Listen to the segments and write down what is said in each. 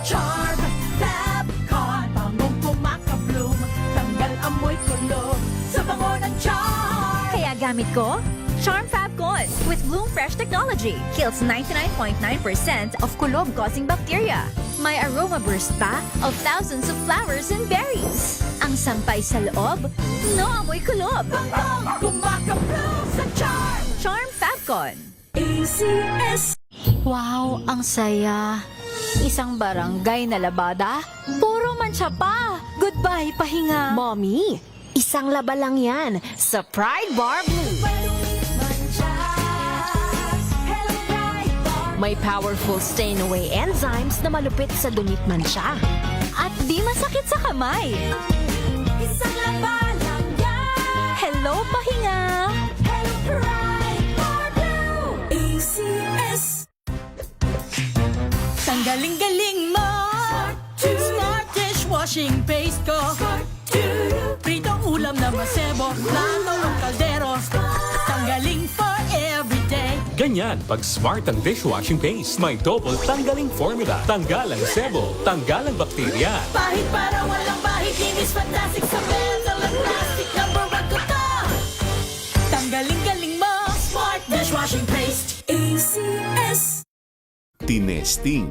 Charm Fabcon, bangong pumakabloom, tanggal amoy kulo sa bango ng charm. Kaya gamit ko, Charm Fabcon with Bloom Fresh technology. Kills 99.9% of kulob-causing bacteria. May aroma burst pa of thousands of flowers and berries. Ang sampay sa loob, no amoy kulob. Bangong pumakabloom sa charm. Charm Fabcon. ACS. Wow, ang saya. Isang barangay na labada, puro mancha pa. Goodbye, pahinga. Mommy, isang laba lang yan sa Pride Bar Blue. May powerful stain-away enzymes na malupit sa dumit mancha. At di masakit sa kamay. Isang laba lang yan. Hello, pahinga. Hello, Pride Bar Blue. ACS. Tanggaling-galing mo. Smart dishwashing paste ko. Pritong ulam na masebo. Plato ng kaldero. Tanggaling for everyday. Ganyan pag smart ang dishwashing paste. May double tanggaling formula. Tanggal ang sebo, tanggal ang bakterya. Pahit para walang pahit. Linis fantastic sa metal at plastic. Number one ko to. Tanggaling-galing mo. Smart dishwashing paste. ACS. Tinesting,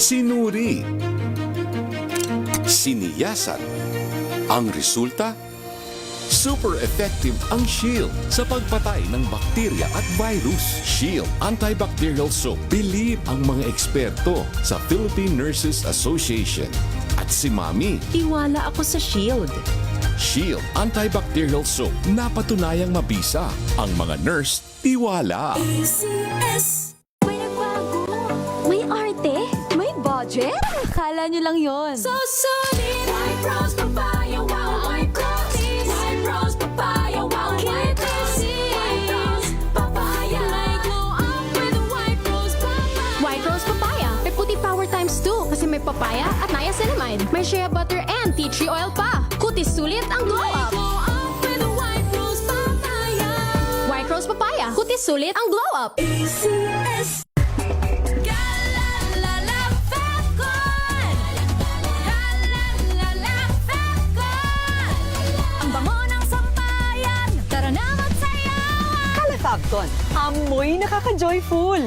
sinuri, siniyasan. Ang resulta? Super effective ang Shield sa pagpatay ng bakterya at virus. Shield Antibacterial Soap. Believe ang mga eksperto sa Philippine Nurses Association. At si Mami, Tiwala ako sa Shield. Shield Antibacterial Soap. Napatunayang mabisa. Ang mga nurse, tiwala. ACS. May nagbago. May arte. May budget. Akala nyo lang yon. So solid. White rose papaya, wow, white rose. White rose papaya, wow, white rose. White rose papaya. May glow up with a white rose papaya. White Rose Papaya. May puti power times 2 kasi may papaya at niacinamide. May shea butter and tea tree oil pa. Kutis sulit ang glow May up. glow up with a white rose papaya. White Rose Papaya. Kutis sulit ang glow up. ACS. Galalala Fabcon. Galalala Fabcon. Ang bango ng sampayan. Tara na magsayawan. Calefabcon, amoy nakaka-joyful.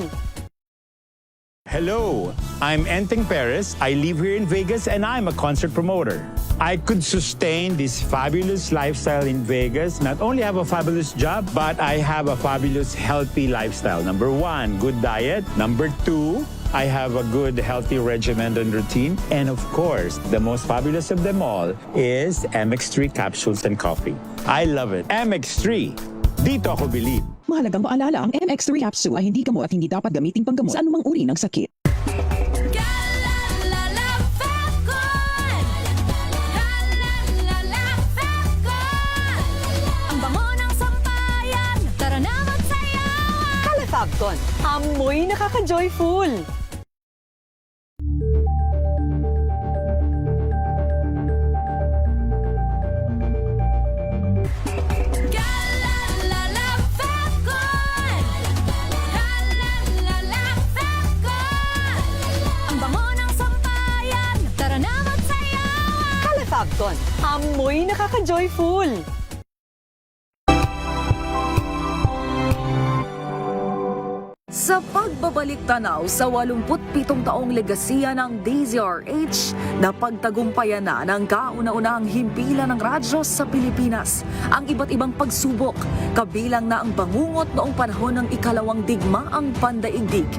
Hello, I'm Enteng Perez. I live here in Vegas and I'm a concert promoter. I could sustain this fabulous lifestyle in Vegas, not only have a fabulous job, but I have a fabulous healthy lifestyle. Number 1, good diet. Number 2, I have a good healthy regimen and routine. And of course, the most fabulous of them all is MX3 capsules and coffee. I love it. MX3, dito ako believe. Mahalagang paalala, ang MX3 capsule ay hindi gamot at hindi dapat gamitin panggamot sa anumang uri ng sakit. Galalala Fabcon. Galalala Fabcon. Ang bango ng sampayan. Tara na magsayawan. Calefabcon, amoy nakaka-joyful. Galalala Fabcon. Galalala Fabcon. Ang bango ng sampayan. Tara na magsayawan. Calefabcon, amoy nakaka-joyful. Sa pagbabalik tanaw sa 87 taong legasiya ng DZRH, napagtagumpayan na ng kauna-unahang himpilan ng radyo sa Pilipinas ang iba't ibang pagsubok, kabilang na ang bangungot noong panahon ng ikalawang digmaang pandaigdig.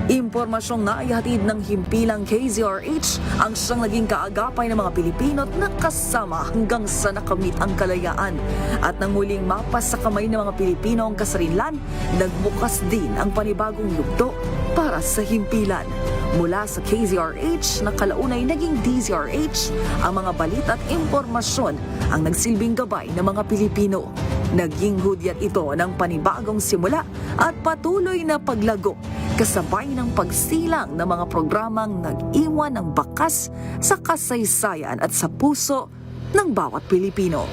Impormasyong naihatid ng himpilang KZRH ang siyang naging kaagapay ng mga Pilipino at nakasama hanggang sa nakamit ang kalayaan. At nang muling mapas sa kamay ng mga Pilipino ang kasarinlan, nagbukas din ang panibagong yugto para sa himpilan. Mula sa KZRH na kalaunay naging DZRH, ang mga balita at impormasyon ang nagsilbing gabay ng mga Pilipino. Naging hudyat ito ng panibagong simula at patuloy na paglago, kasabay ng pagsilang ng mga programang nag-iwan ng bakas sa kasaysayan at sa puso ng bawat Pilipino.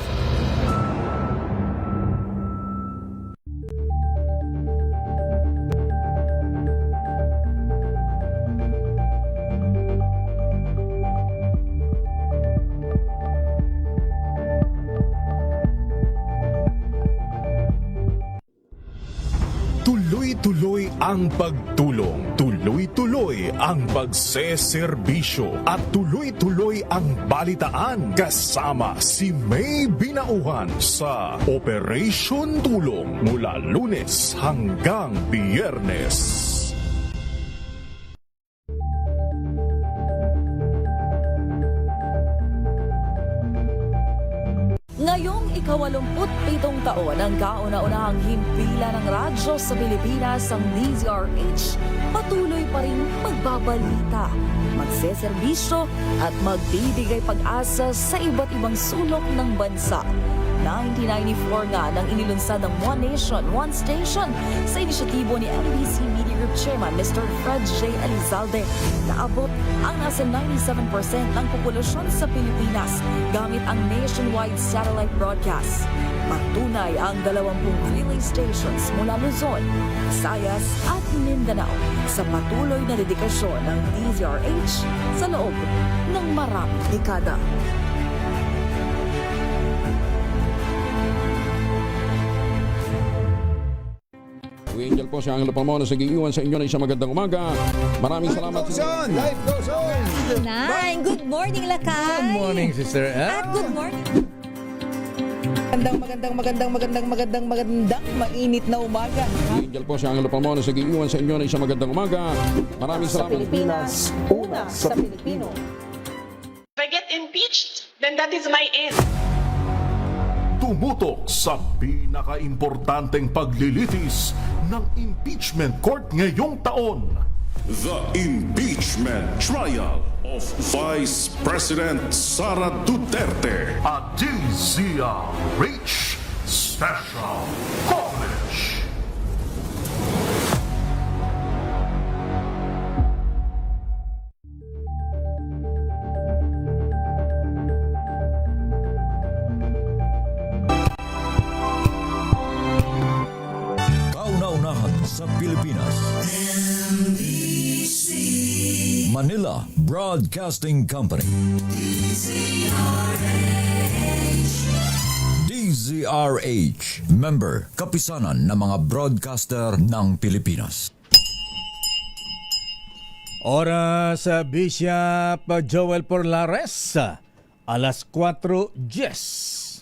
ang pagtulong, tuloy-tuloy ang pagseserbisyo at tuloy-tuloy ang balitaan kasama si May Binauhan sa Operation Tulong mula Lunes hanggang Biyernes. Ngayong ika-87 taon ang kauna-unahang himpilan ng radyo sa Pilipinas ang DZRH, patuloy pa rin magbabalita, magseserbisyo at magbibigay pag-asa sa iba't ibang sulok ng bansa. 1994 nga nang inilunsad ng One Nation, One Station sa inisyatibo ni NBC Media Group Chairman Mr. Fred J. Elizalde. Naabot ang nasa 97% ng populasyon sa Pilipinas gamit ang nationwide satellite broadcast. Patunay ang 20 relay stations mula Luzon, Visayas at Mindanao sa patuloy na dedikasyon ng DZRH sa loob ng maraming dekada. Angel po si Angelo Palmona sa giiwan sa inyo na isang magandang umaga. Maraming salamat. Life goes on! Nine, good morning, Lakay. Good morning, sister. At good morning. Magandang mainit na umaga. Angel po si Angelo Palmona sa giiwan sa inyo na isang magandang umaga. Maraming salamat. Pilipinas, una sa Pilipino. If I get impeached, then that is my end. Tumutok sa pinaka-importanteng paglilitis ng impeachment court ngayong taon. The Impeachment Trial of Vice President Sara Duterte. A DZRH Special Coverage. Kauna-unahan sa Pilipinas. Manila Broadcasting Company. DZRH. Member, kapisanan ng mga broadcaster ng Pilipinas. Oras sa Bishop Joel Porlares, alas 4:10.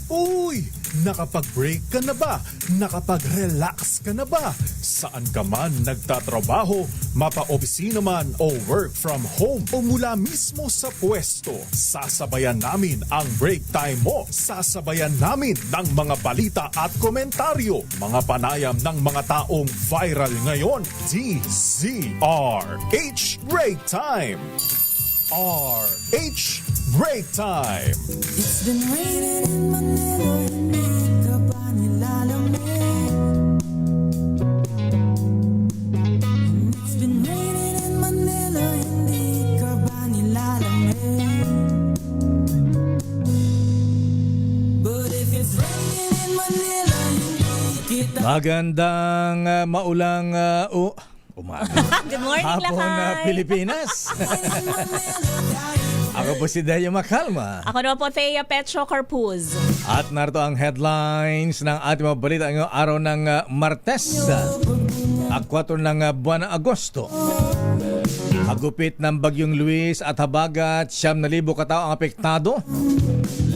Uy! Nakapag-break ka na ba? Nakapag-relax ka na ba? Saan ka man nagtatrabaho, mapa-opisina man o work from home o mula mismo sa pwesto, sasabayan namin ang break time mo. Sasabayan namin ng mga balita at komentaryo, mga panayam ng mga taong viral ngayon. DZRH Break Time! RH Break Time! It's been raining in Manila, hindi ka ba nilalamig? It's been raining in Manila, hindi ka ba nilalamig? But if it's raining in Manila, hindi kita... Magandang maulang umaga. Good morning, Hapon na Lakay. Pilipinas. Ako po si Dayo Macalma. Ako naman po, Thea Petro Carpuz. At narito ang headlines ng ating mga balita ngayong araw ng Martes, at 4 ng buwan ng Agosto. Hagupit ng Bagyong Luis at Habagat, 9,000 katao ang apektado.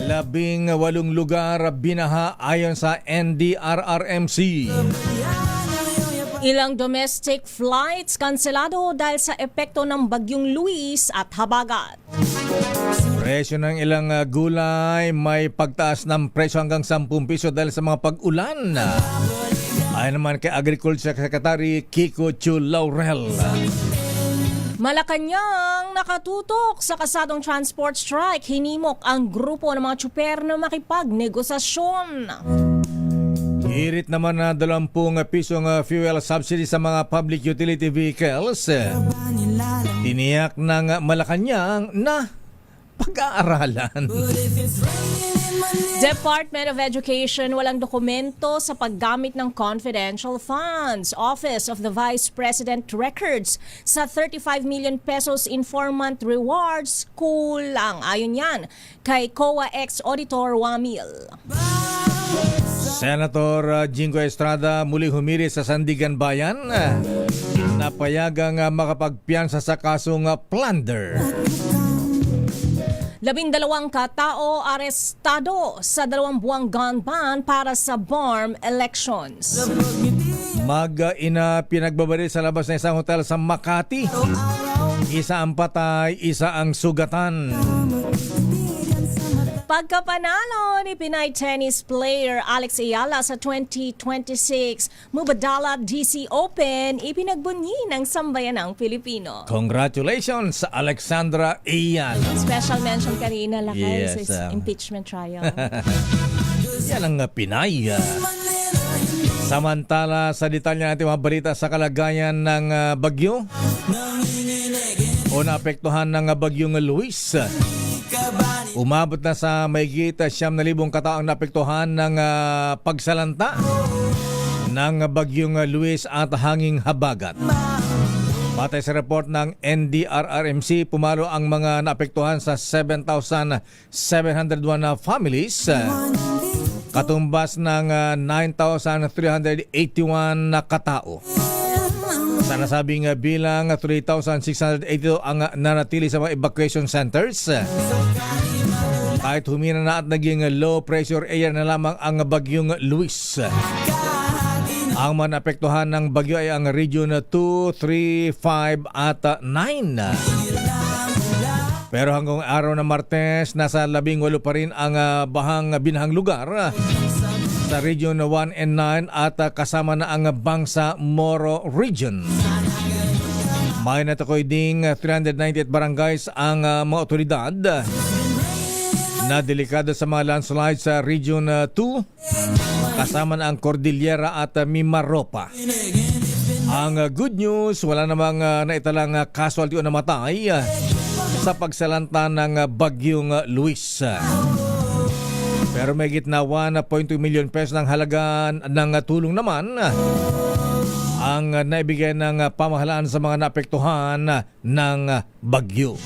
18 lugar binaha ayon sa NDRRMC. Ilang domestic flights kanselado dahil sa epekto ng Bagyong Luis at Habagat. Presyo ng ilang gulay may pagtaas ng presyo hanggang 10 piso dahil sa mga pag-ulan. Ayon naman kay Agriculture Secretary Kiko Chu Laurel. Malacanang nakatutok sa kasadong transport strike. Hinimok ang grupo ng mga tsuper na makipagnegosasyon. Hirit naman na 20 pisong fuel subsidy sa mga public utility vehicles. Tiniyak ng Malacanang na pag-aaralan. Department of Education walang dokumento sa paggamit ng confidential funds. Office of the Vice President records sa 35 million pesos in 4-month rewards kulang. Ayon yan kay COA ex-auditor Wamil. Senator Jingo Estrada muli humiri sa Sandigan Bayan na payagang makapagpiyansa sa kasong plunder. 12 katao arestado sa 2 buwang gun ban para sa BARM elections. Mag-ina pinagbabaril sa labas ng isang hotel sa Makati. Isa ang patay, isa ang sugatan. Pagkapanalo ni Pinay tennis player Alex Ayala sa 2026 Mubadala DC Open, ipinagbunyi ng sambayanang Pilipino. Congratulations sa Alexandra Ayala. Special mention kanina lakay Yes, sa impeachment trial. Yan ang Pinay. Samantala, sa detalye natin mga balita sa kalagayan ng bagyo o naapektuhan ng bagyong Luis. Umabot na sa mahigit 9,000 kataong naapektuhan ng pagsalanta ng bagyong Luis at hanging habagat. Batay sa report ng NDRRMC, pumalo ang mga naapektuhan sa 7,701 families, katumbas ng 9,381 na katao. Sa nasabing bilang, 3,682 ang nanatili sa mga evacuation centers. Kahit humina na at naging low pressure area na lamang ang bagyong Luis. Ang mga naapektuhan ng bagyo ay ang Region 2, 3, 5 at 9. Pero hanggang araw ng Martes, nasa 18 pa rin ang binahang lugar sa Region 1 and 9 at kasama na ang Bangsa Moro Region. May natukoy ding 398 barangays ang mga otoridad na delikado sa mga landslides sa Region 2, kasama na ang Cordillera at Mimaropa. Ang good news, wala namang naitalang casualty o namatay sa pagsalanta ng bagyong Luis. Pero may gitna 1.2 million pesos ng halaga ng tulong naman ang naibigay ng pamahalaan sa mga naapektuhan ng bagyo.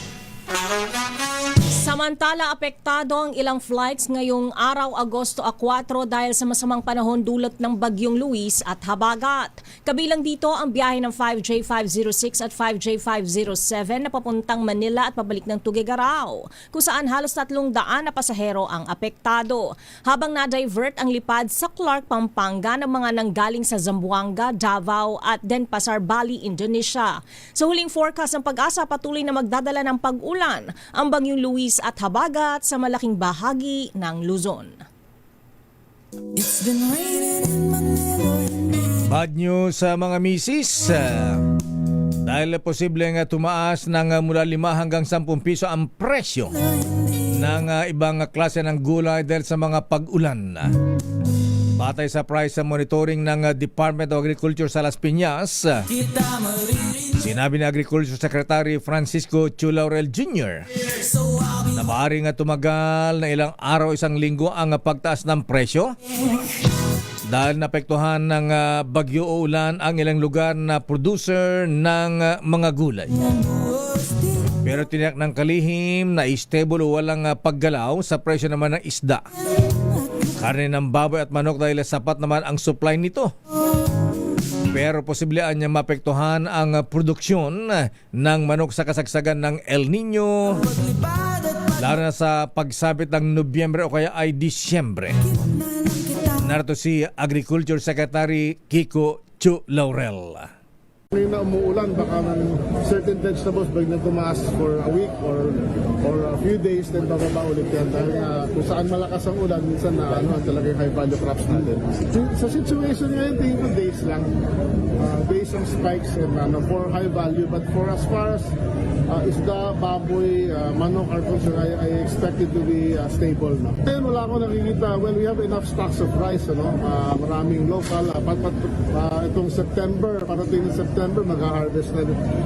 Samantala, apektado ang ilang flights ngayong araw Agosto 4 dahil sa masamang panahon dulot ng bagyong Luis at habagat. Kabilang dito ang biyahe ng 5J506 at 5J507 na papuntang Manila at pabalik ng Tuguegarao, kung saan halos 300 na pasahero ang apektado. Habang na-divert ang lipad sa Clark, Pampanga ng mga nanggaling sa Zamboanga, Davao at Denpasar, Bali, Indonesia. Sa huling forecast ng Pag-asa, patuloy na magdadala ng pag-ulan ang bagyong Luis at habagat sa malaking bahagi ng Luzon. Bad news sa mga misis. Dahil posibleng tumaas ng mula 5 hanggang 10 piso ang presyo ng ibang klase ng gulay dahil sa mga pag-ulan. Batay sa price monitoring ng Department of Agriculture sa Las Piñas, sinabi ni Agriculture Secretary Francisco Chu Laurel Jr. na maaaring tumagal na ilang araw, isang linggo ang pagtaas ng presyo dahil napektuhan ng bagyo o ulan ang ilang lugar na producer ng mga gulay. Pero tiniyak ng kalihim na stable o walang paggalaw sa presyo naman ng isda, karne ng baboy at manok dahil sapat naman ang supply nito. Pero posibleng niya mapektuhan ang produksyon ng manok sa kasagsagan ng El Nino, lalo na sa pagsabit ng Nobyembre o kaya ay Disyembre. Narito si Agriculture Secretary Kiko Chu Laurel. Ngayon na umuulan, baka certain vegetables biglang tumaas for a week or a few days, then bababa ulit yan. Dahil kung saan malakas ang ulan, minsan na talaga yung high value crops natin. Sa situation ngayon, tingin ko days lang. Days ang spikes and for high value. But for as far as isda, baboy, manok are concerned, I expect it to be stable. No? Ngayon wala akong nakikita, well, we have enough stocks of rice. Maraming local. Itong September, parating ng September, mag-harvest na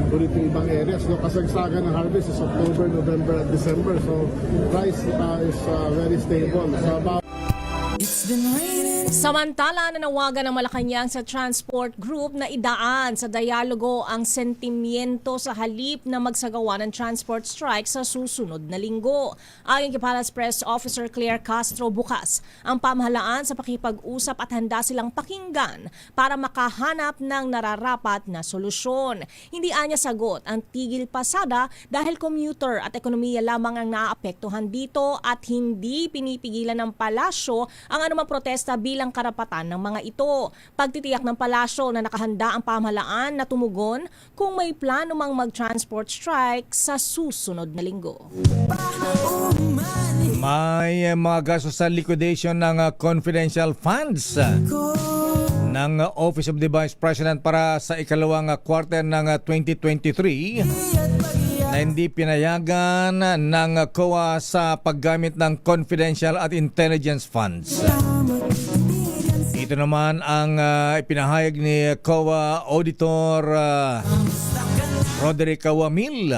ulit yung ibang areas. Kasagsagan ng harvest is October, November, at December. So rice is very stable. So about... It's been raining Samantala, nanawagan ng Malacanang sa Transport Group na idaan sa dialogo ang sentimiento sa halip na magsagawa ng transport strike sa susunod na linggo. Ayon kay Palace Press Officer Claire Castro, bukas ang pamahalaan sa pakipag-usap at handa silang pakinggan para makahanap ng nararapat na solusyon. Hindi anya sagot ang tigil pasada dahil commuter at ekonomiya lamang ang naaapektuhan dito at hindi pinipigilan ng palasyo ang anumang protesta bilang karapatan ng mga ito. Pagtitiyak ng palasyo na nakahanda ang pamahalaan na tumugon kung may plano mang mag-transport strike sa susunod na linggo. May mga gastos sa liquidation ng confidential funds ng Office of the Vice President para sa ikalawang quarter ng 2023 na hindi pinayagan ng COA sa paggamit ng confidential at intelligence funds. Ito naman ang ipinahayag ni COA Auditor Roderick Wamil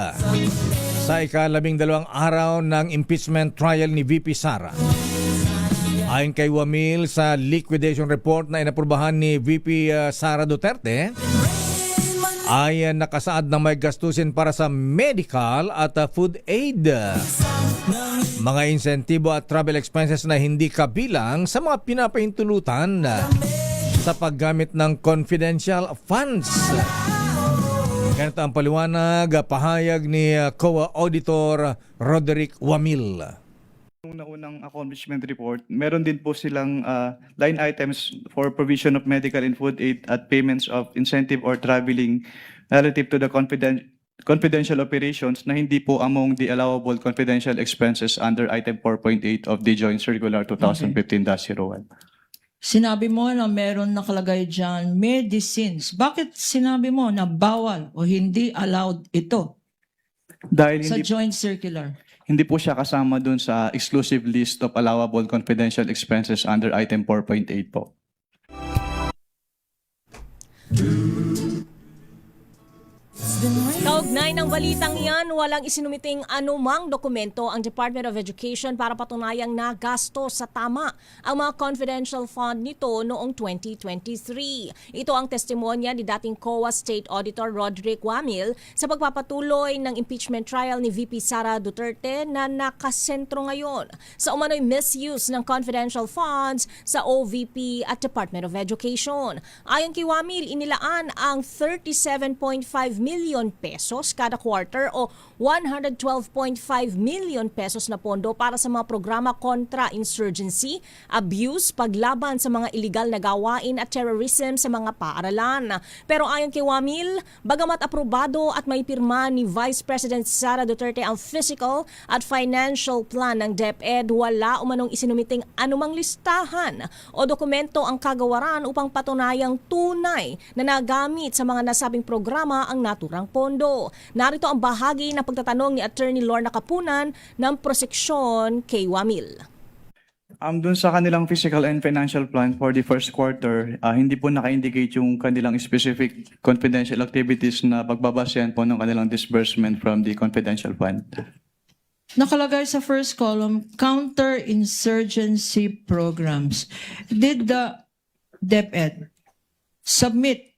sa ika-12 araw ng impeachment trial ni VP Sara. Ayon kay Wamil sa liquidation report na inaprubahan ni VP Sara Duterte, ay nakasaad na may gastusin para sa medical at food aid, mga insentibo at travel expenses na hindi kabilang sa mga pinapahintulutan sa paggamit ng confidential funds. Ganito ang paliwanag, pahayag ni COA Auditor Roderick Wamil. Nung naunang accomplishment report, meron din po silang line items for provision of medical and food aid at payments of incentive or traveling relative to the confidential operations na hindi po among the allowable confidential expenses under item 4.8 of the Joint Circular 2015-01. Sinabi mo na meron nakalagay dyan medicines. Bakit sinabi mo na bawal o hindi allowed ito Dahil sa hindi Joint Circular? Hindi po siya kasama dun sa exclusive list of allowable confidential expenses under item 4.8 po. Kaugnay ng balitang yan, walang isinumiting anumang dokumento ang Department of Education para patunayang nagasto sa tama ang mga confidential fund nito noong 2023. Ito ang testimonya ni dating COA State Auditor Roderick Wamil sa pagpapatuloy ng impeachment trial ni VP Sara Duterte na nakasentro ngayon sa umano'y misuse ng confidential funds sa OVP at Department of Education. Ayon kay Wamil, inilaan ang 37.5 million pesos kada quarter o 112.5 million pesos na pondo para sa mga programa kontra insurgency, abuse, paglaban sa mga iligal na gawain at terrorism sa mga paaralan. Pero ayon kay Wamil, bagamat aprobado at may pirma ni Vice President Sara Duterte ang physical at financial plan ng DepEd, wala umanong isinumiting anumang listahan o dokumento ang kagawaran upang patunayang tunay na nagamit sa mga nasabing programa ang naturang pondo. Narito ang bahagi ng pagtatanong ni Attorney Lorna Kapunan ng proseksyon kay Wamil. Dun sa kanilang physical and financial plan for the first quarter, hindi po naka-indicate yung kanilang specific confidential activities na pagbabasehan po ng kanilang disbursement from the confidential fund. Nakalagay sa first column, counter-insurgency programs. Did the DepEd submit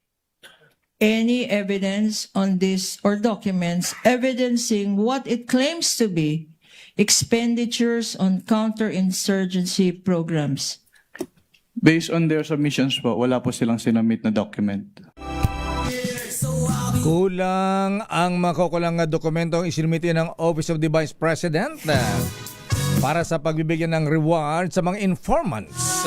any evidence on this or documents evidencing what it claims to be expenditures on counter-insurgency programs? Based on their submissions po, wala po silang sinamit na document. Kulang ang makukulang na dokumentong isinumiti ng Office of the Vice President para sa pagbibigyan ng reward sa mga informants.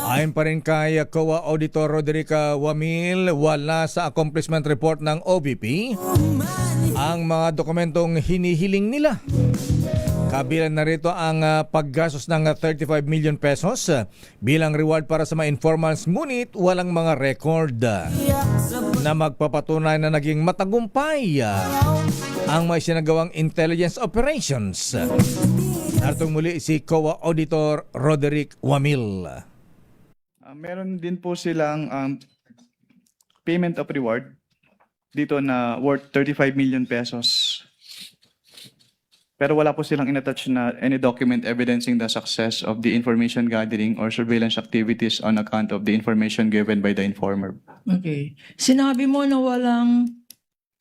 Ayon pa rin kay COA Auditor Roderick Wamil, wala sa accomplishment report ng OVP ang mga dokumentong hinihiling nila. Kabilang na rito ang paggastos ng 35 million pesos bilang reward para sa mga informants, ngunit walang mga record na magpapatunay na naging matagumpay ang may sinagawang intelligence operations. Nartong muli si COA Auditor Roderick Wamil. Meron din po silang payment of reward dito na worth 35 million pesos. Pero wala po silang inattach na any document evidencing the success of the information gathering or surveillance activities on account of the information given by the informer. Okay. Sinabi mo na walang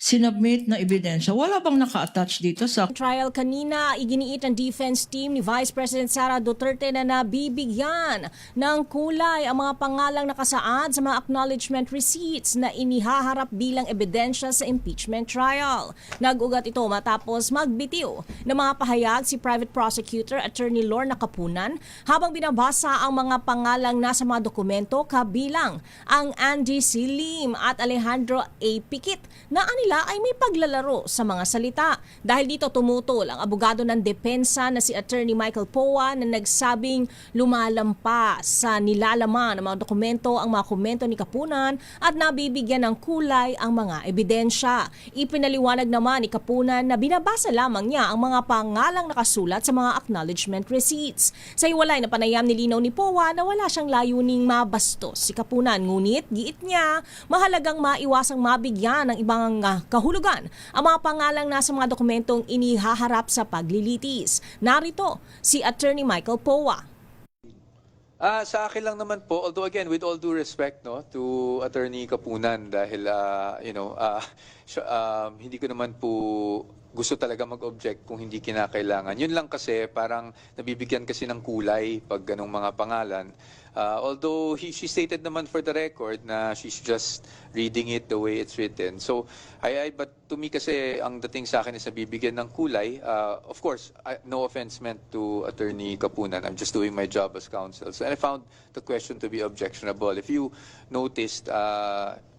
sinubmit na ebidensya. Wala bang naka-attach dito sa Trial kanina, iginiit ang defense team ni Vice President Sara Duterte na nabibigyan ng kulay ang mga pangalang nakasaad sa mga acknowledgement receipts na inihaharap bilang ebidensya sa impeachment trial. Nag-ugat ito matapos magbitiw ng mga pahayag si Private Prosecutor Attorney Lorna Kapunan habang binabasa ang mga pangalang nasa mga dokumento kabilang ang Andy C. Lim at Alejandro A. Piquit na anila ay may paglalaro sa mga salita. Dahil dito tumutol ang abogado ng depensa na si Attorney Michael Poa na nagsabing lumalampas sa nilalaman ng mga dokumento ang mga komento ni Kapunan at nabibigyan ng kulay ang mga ebidensya. Ipinaliwanag naman ni Kapunan na binabasa lamang niya ang mga pangalang nakasulat sa mga acknowledgement receipts. Sa hiwalay na panayam nilinaw ni Poa na wala siyang layuning mabastos si Kapunan. Ngunit giit niya mahalagang maiwasang mabigyan ng ibang kahulugan ang mga pangalang nasa mga dokumentong inihaharap sa paglilitis. Narito si Attorney Michael Poa. Sa akin lang naman po, although again, with all due respect to Attorney Kapunan dahil, hindi ko naman po gusto talaga mag-object kung hindi kinakailangan. Yun lang kasi parang nabibigyan kasi ng kulay pag ganong mga pangalan. Although she stated naman for the record na she's just reading it the way it's written. So, but to me kasi ang dating sa akin is nabibigyan ng kulay. Of course, no offense meant to Attorney Kapunan. I'm just doing my job as counsel. So, and I found the question to be objectionable. If you noticed,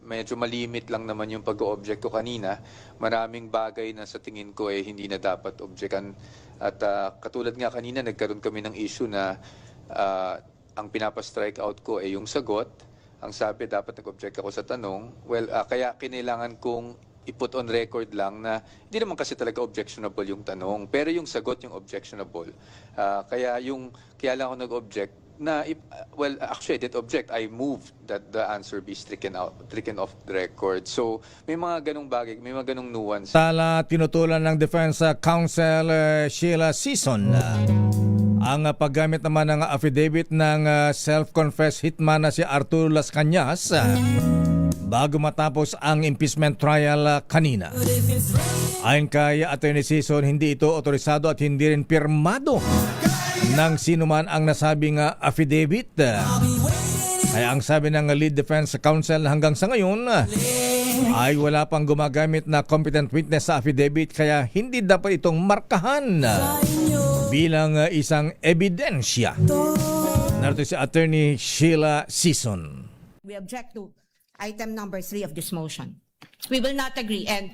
medyo malimit lang naman yung pag-o-object ko kanina. Maraming bagay na sa tingin ko hindi na dapat objectan. At katulad nga kanina, nagkaroon kami ng issue na ang pinapa-strike out ko yung sagot. Ang sabi, dapat nag-object ako sa tanong. Well, kaya kinailangan kong i-put on record lang na hindi naman kasi talaga objectionable yung tanong. Pero yung sagot yung objectionable. Kaya lang ako nag-object na, well, actually, I did object. I moved that the answer be stricken off the record. So, may mga ganong bagay, may mga ganong nuance. Tala tinutulan ng Defense Counsel Sheila Sison ang paggamit naman ng affidavit ng self-confessed hitman na si Arturo Las Cañas bago matapos ang impeachment trial kanina. Ayon kay Attorney Sison, hindi ito otorisado at hindi rin pirmado ng sino man ang nasabing affidavit. Ay ang sabi ng lead defense counsel hanggang sa ngayon ay wala pang gumagamit na competent witness sa affidavit kaya hindi dapat itong markahan bilang isang ebidensya. Narito si Attorney Sheila Sison. We object to item number 3 of this motion. We will not agree. And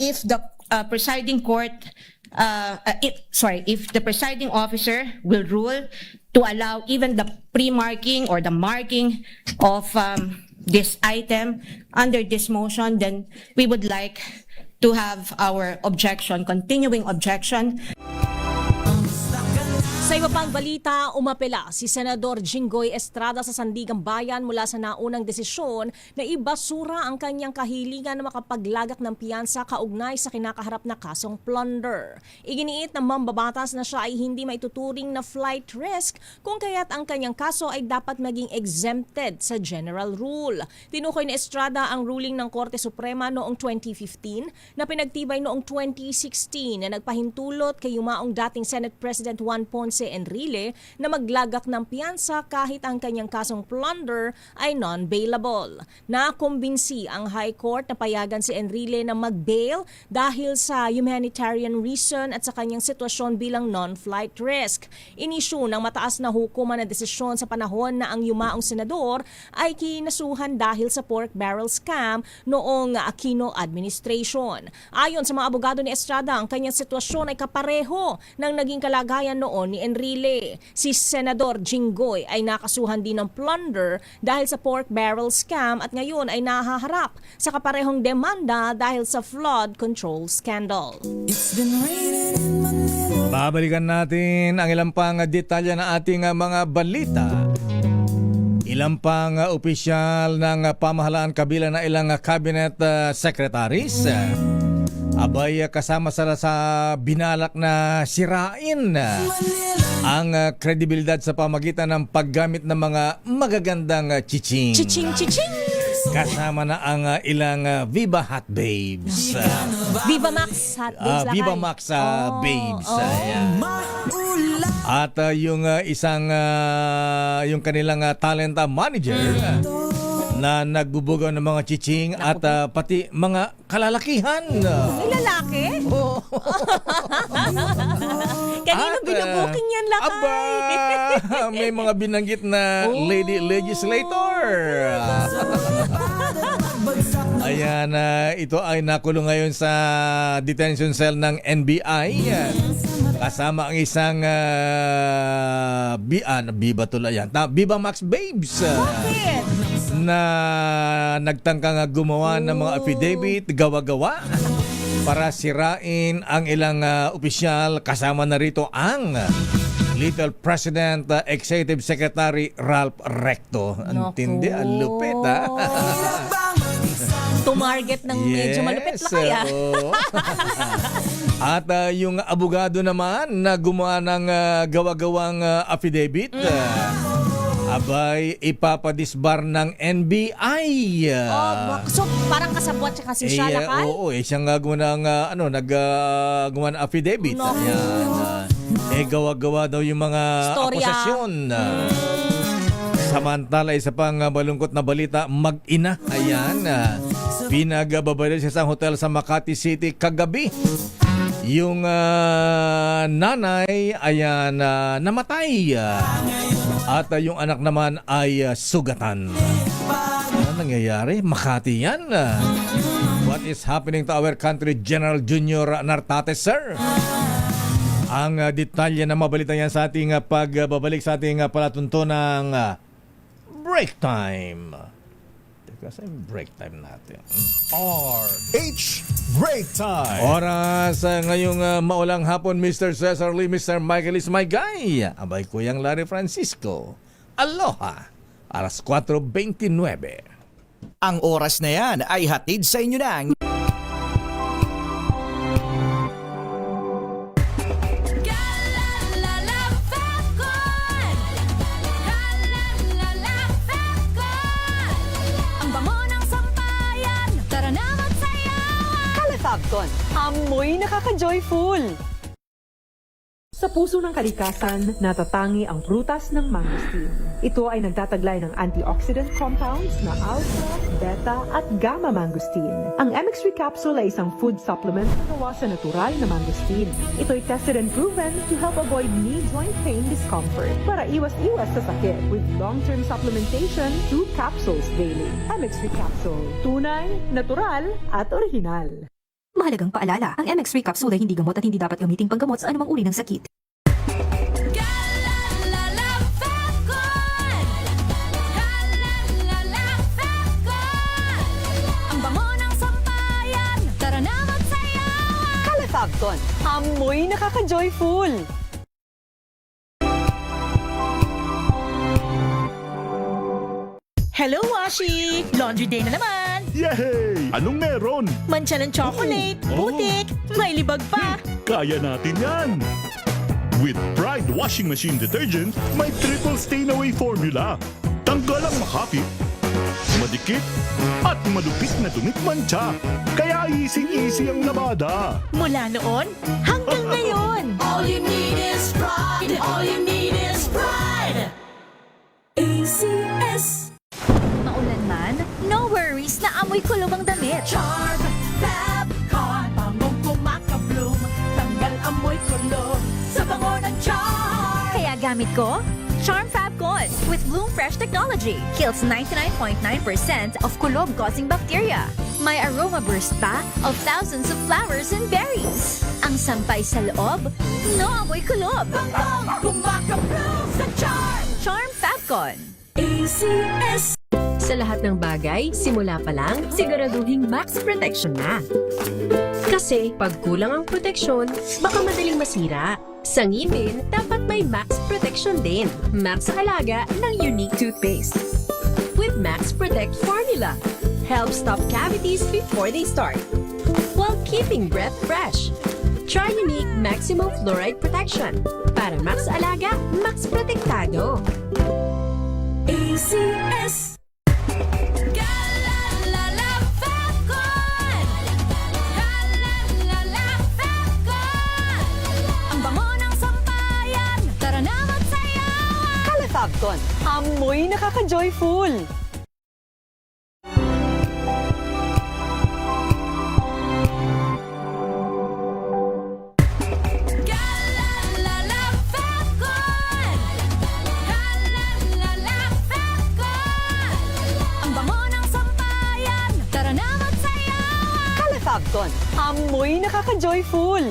if the presiding court, if the presiding officer will rule to allow even the pre-marking or the marking of this item under this motion, then we would like to have our objection, continuing objection. Sa iba pang balita, umapela si Senador Jinggoy Estrada sa Sandigang Bayan mula sa naunang desisyon na ibasura ang kanyang kahilingan na makapaglagak ng piyansa kaugnay sa kinakaharap na kasong plunder. Iginiit ng mambabatas na siya ay hindi maituturing na flight risk kung kaya't ang kanyang kaso ay dapat maging exempted sa general rule. Tinukoy ni Estrada ang ruling ng Korte Suprema noong 2015 na pinagtibay noong 2016 na nagpahintulot kay yumaong dating Senate President Juan Ponce Enrile na maglagak ng piyansa kahit ang kanyang kasong plunder ay non-bailable. Nakumbinsi ang High Court na payagan si Enrile na mag-bail dahil sa humanitarian reason at sa kanyang sitwasyon bilang non-flight risk. Inisyu ng mataas na hukuman na desisyon sa panahon na ang yumaong senador ay kinasuhan dahil sa pork barrel scam noong Aquino administration. Ayon sa mga abogado ni Estrada, ang kanyang sitwasyon ay kapareho ng naging kalagayan noon ni Enrile. Si Senador Jinggoy ay nakasuhan din ng plunder dahil sa pork barrel scam at ngayon ay nahaharap sa kaparehong demanda dahil sa flood control scandal. Babalikan natin ang ilang pang detalye ng ating mga balita. Ilang pang opisyal ng pamahalaan kabilang na ilang cabinet secretaries abay kasama sa binalak na sirain ang kredibilidad sa pamagitan ng paggamit ng mga magagandang chiching. Chiching, chiching! Kasama na ang ilang Viva Hot Babes. Viva Max Hot Babes lakay. Viva Max Babes. Oh. Ayan. At yung isang yung kanilang talent manager na nagbubugaw ng mga chiching at pati mga kalalakihan. May lalaki? Oo. Kanino binubuking yan lakay? Aba, may mga binanggit na lady legislator. Ayan, ito ay nakulong ngayon sa detention cell ng NBI. Kasama ang isang Viva Max Babes. Na nagtangkang gumawa ng mga affidavit, gawa-gawa para sirain ang ilang opisyal. Kasama na rito ang Little President Executive Secretary Ralph Recto. Antindi, ang lupit ha. Tumarget ng medyo malupit lakay At yung abogado naman na gumawa ng gawa-gawang affidavit, abay ipapadisbar ng NBI. So parang kasabwat siya kasi siya lakay? Oo, siyang gumawa ng gumawa ng affidavit. Ayan. Gawa-gawa daw yung mga akusasyon. Samantala, isa pang malungkot na balita, mag-ina. Ayan. Pinagbabaril siya sa hotel sa Makati City kagabi. Yung nanay, ayan, namatay. At yung anak naman ay sugatan. Ano nangyayari? Makati yan. What is happening to our country, General Junior Nartate, sir? Ang detalye na mabalita yan sa ating pagbabalik sa ating palatuntunang break time. Kasi break time natin. RH Break Time. Oras ngayong maulang hapon, Mr. Cesar Lee, Mr. Michael is my guy. Abay Kuyang Larry Francisco. Aloha. Alas 4:29. Ang oras na yan ay hatid sa inyo ng Fabcon, amoy nakaka-joyful! Sa puso ng kalikasan, natatangi ang prutas ng mangosteen. Ito ay nagtataglay ng antioxidant compounds na alpha, beta at gamma mangosteen. Ang MX3 capsule ay isang food supplement na gawa sa natural na mangosteen. Ito ay tested and proven to help avoid knee joint pain discomfort para iwas-iwas sa sakit with long-term supplementation 2 capsules daily. MX3 capsule, tunay, natural at original. Mahalagang paalala, ang MX3 capsule ay hindi gamot at hindi dapat gamiting panggamot sa anumang uri ng sakit. Ang bango ng sampayan, tara na magsayawan! Calefabcon, amoy nakaka-joyful! Hello, Washi! Laundry day na naman! Yay! Anong meron? Mancha ng chocolate, putik, may libag pa! Kaya natin yan! With Pride Washing Machine Detergent, may triple stain-away formula. Tanggal ang makapit, madikit, at malupit na dumit mancha. Kaya easy-easy ang labada. Mula noon hanggang ngayon! All you need is pride! All you need is pride! ACS. Maulan man, no worries na amoy kulog ang damit. Charm Fabcon, bangong kumaka-bloom, tanggal amoy kulog sa bango ng Charm. Kaya gamit ko, Charm Fabcon with Bloom Fresh Technology. Kills 99.9% of kulog-causing bacteria. May aroma burst pa of thousands of flowers and berries. Ang sampay sa loob, no amoy kulog. Bangong kumaka-bloom sa Charm. Charm Fabcon. ACS. Sa lahat ng bagay, simula pa lang, siguraduhing max protection na. Kasi pag kulang ang proteksyon, baka madaling masira. Sa ngipin, dapat may max protection din. Max sa alaga ng unique toothpaste. With Max Protect Formula, help stop cavities before they start, while keeping keeping breath fresh. Try Unique Maximum Fluoride Protection. Para max alaga, max protektado. ACS. Galalala Falcon. Galalala Falcon. Ang bango ng sampayan. Tara na magsayawan. Calefabcon, amoy nakaka-joyful. Galalala Falcon. Galalala Falcon. Ang bango ng sampayan. Tara na magsayawan. Calefabcon, amoy nakaka-joyful.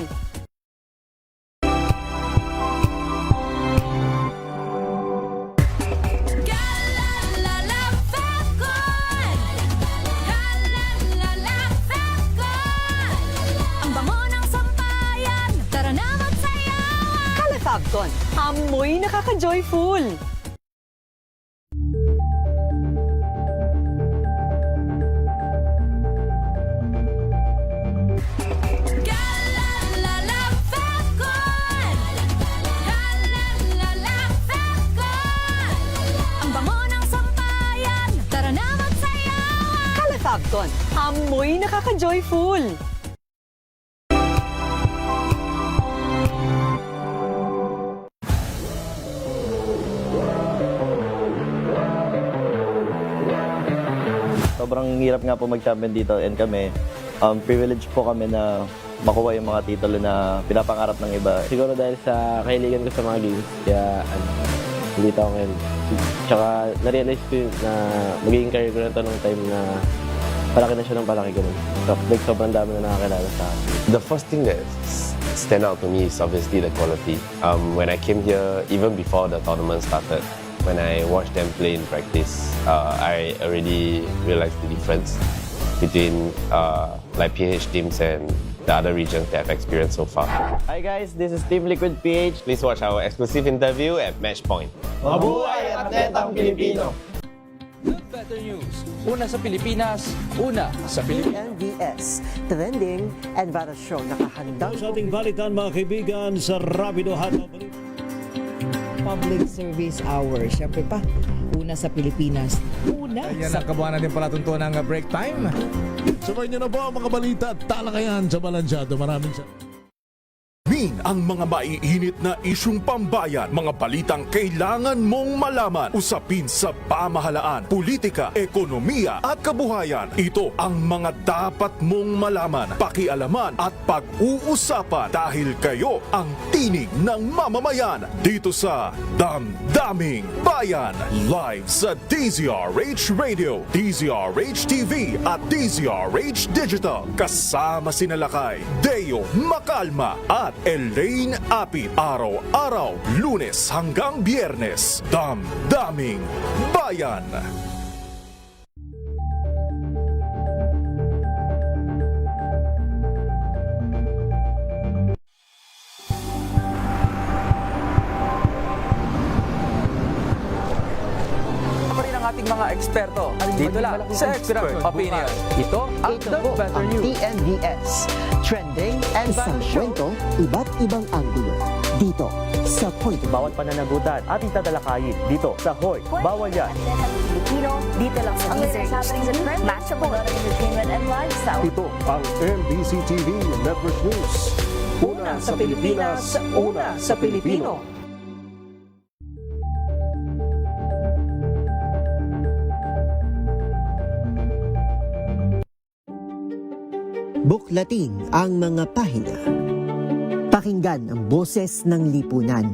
Galalala Falcon. Galalala Falcon. Ang bango ng sampayan. Tara na magsayawan. Calefabcon, amoy nakaka-joyful. Galalala Falcon. Galalala Falcon. Ang bango ng sampayan. Tara na magsayawan. Calefabcon, amoy nakaka-joyful. Sobrang hirap nga po mag-champion dito and kami, privilege po kami na makuha yung mga titulo na pinapangarap ng iba. Siguro dahil sa kahiligan ko sa mga games, kaya dito ako ngayon. Tsaka na-realize ko yun na magiging career ko na ito nung time na palaki na siya ng palaki ganun. So, like, sobrang dami na nakakilala sa akin. The first thing that stand out to me is obviously the quality. When I came here, even before the tournament started, when I watched them play in practice, I already realized the difference between like PH teams and the other regions that I've experienced so far. Hi guys, this is Team Liquid PH. Please watch our exclusive interview at Matchpoint. Mabuhay ang atletang Pilipino! Better news. Una sa Pilipinas, una sa Pilipinas. NBS, trending and viral show nakahandang sa ating balitan mga kaibigan sa Rapido Hataw Balita. Public Service Hour. Siyempre pa, una sa Pilipinas. Una Ayan sa... ang kabuhanan din pala tuntunan ng break time. Sabay niyo na po ang mga balita at talakayan sa Balansyado. Maraming ang mga maiinit na isyung pambayan, mga balitang kailangan mong malaman, usapin sa pamahalaan, politika, ekonomiya at kabuhayan. Ito ang mga dapat mong malaman, pakialaman at pag-uusapan dahil kayo ang tinig ng mamamayan dito sa Damdaming Bayan. Live sa DZRH Radio, DZRH TV at DZRH Digital. Kasama sina Lakay, Deo Makalma at Elaine Apit. Araw-araw, Lunes hanggang Biyernes. Damdaming Bayan. Ating mga eksperto. Dito lang sa Expert Opinion. Ito ang The Better News. TNVS, trending and viral show. Kwento, iba't ibang anggulo. Dito sa Point. Bawat pananagutan ating tatalakayin dito sa Hoy. Bawal yan. Pilipino, dito lang sa DZRH. Matchable entertainment and lifestyle. Ito ang MBC TV Network News. Una sa Pilipinas, una sa Pilipino. Buklatin ang mga pahina. Pakinggan ang boses ng lipunan.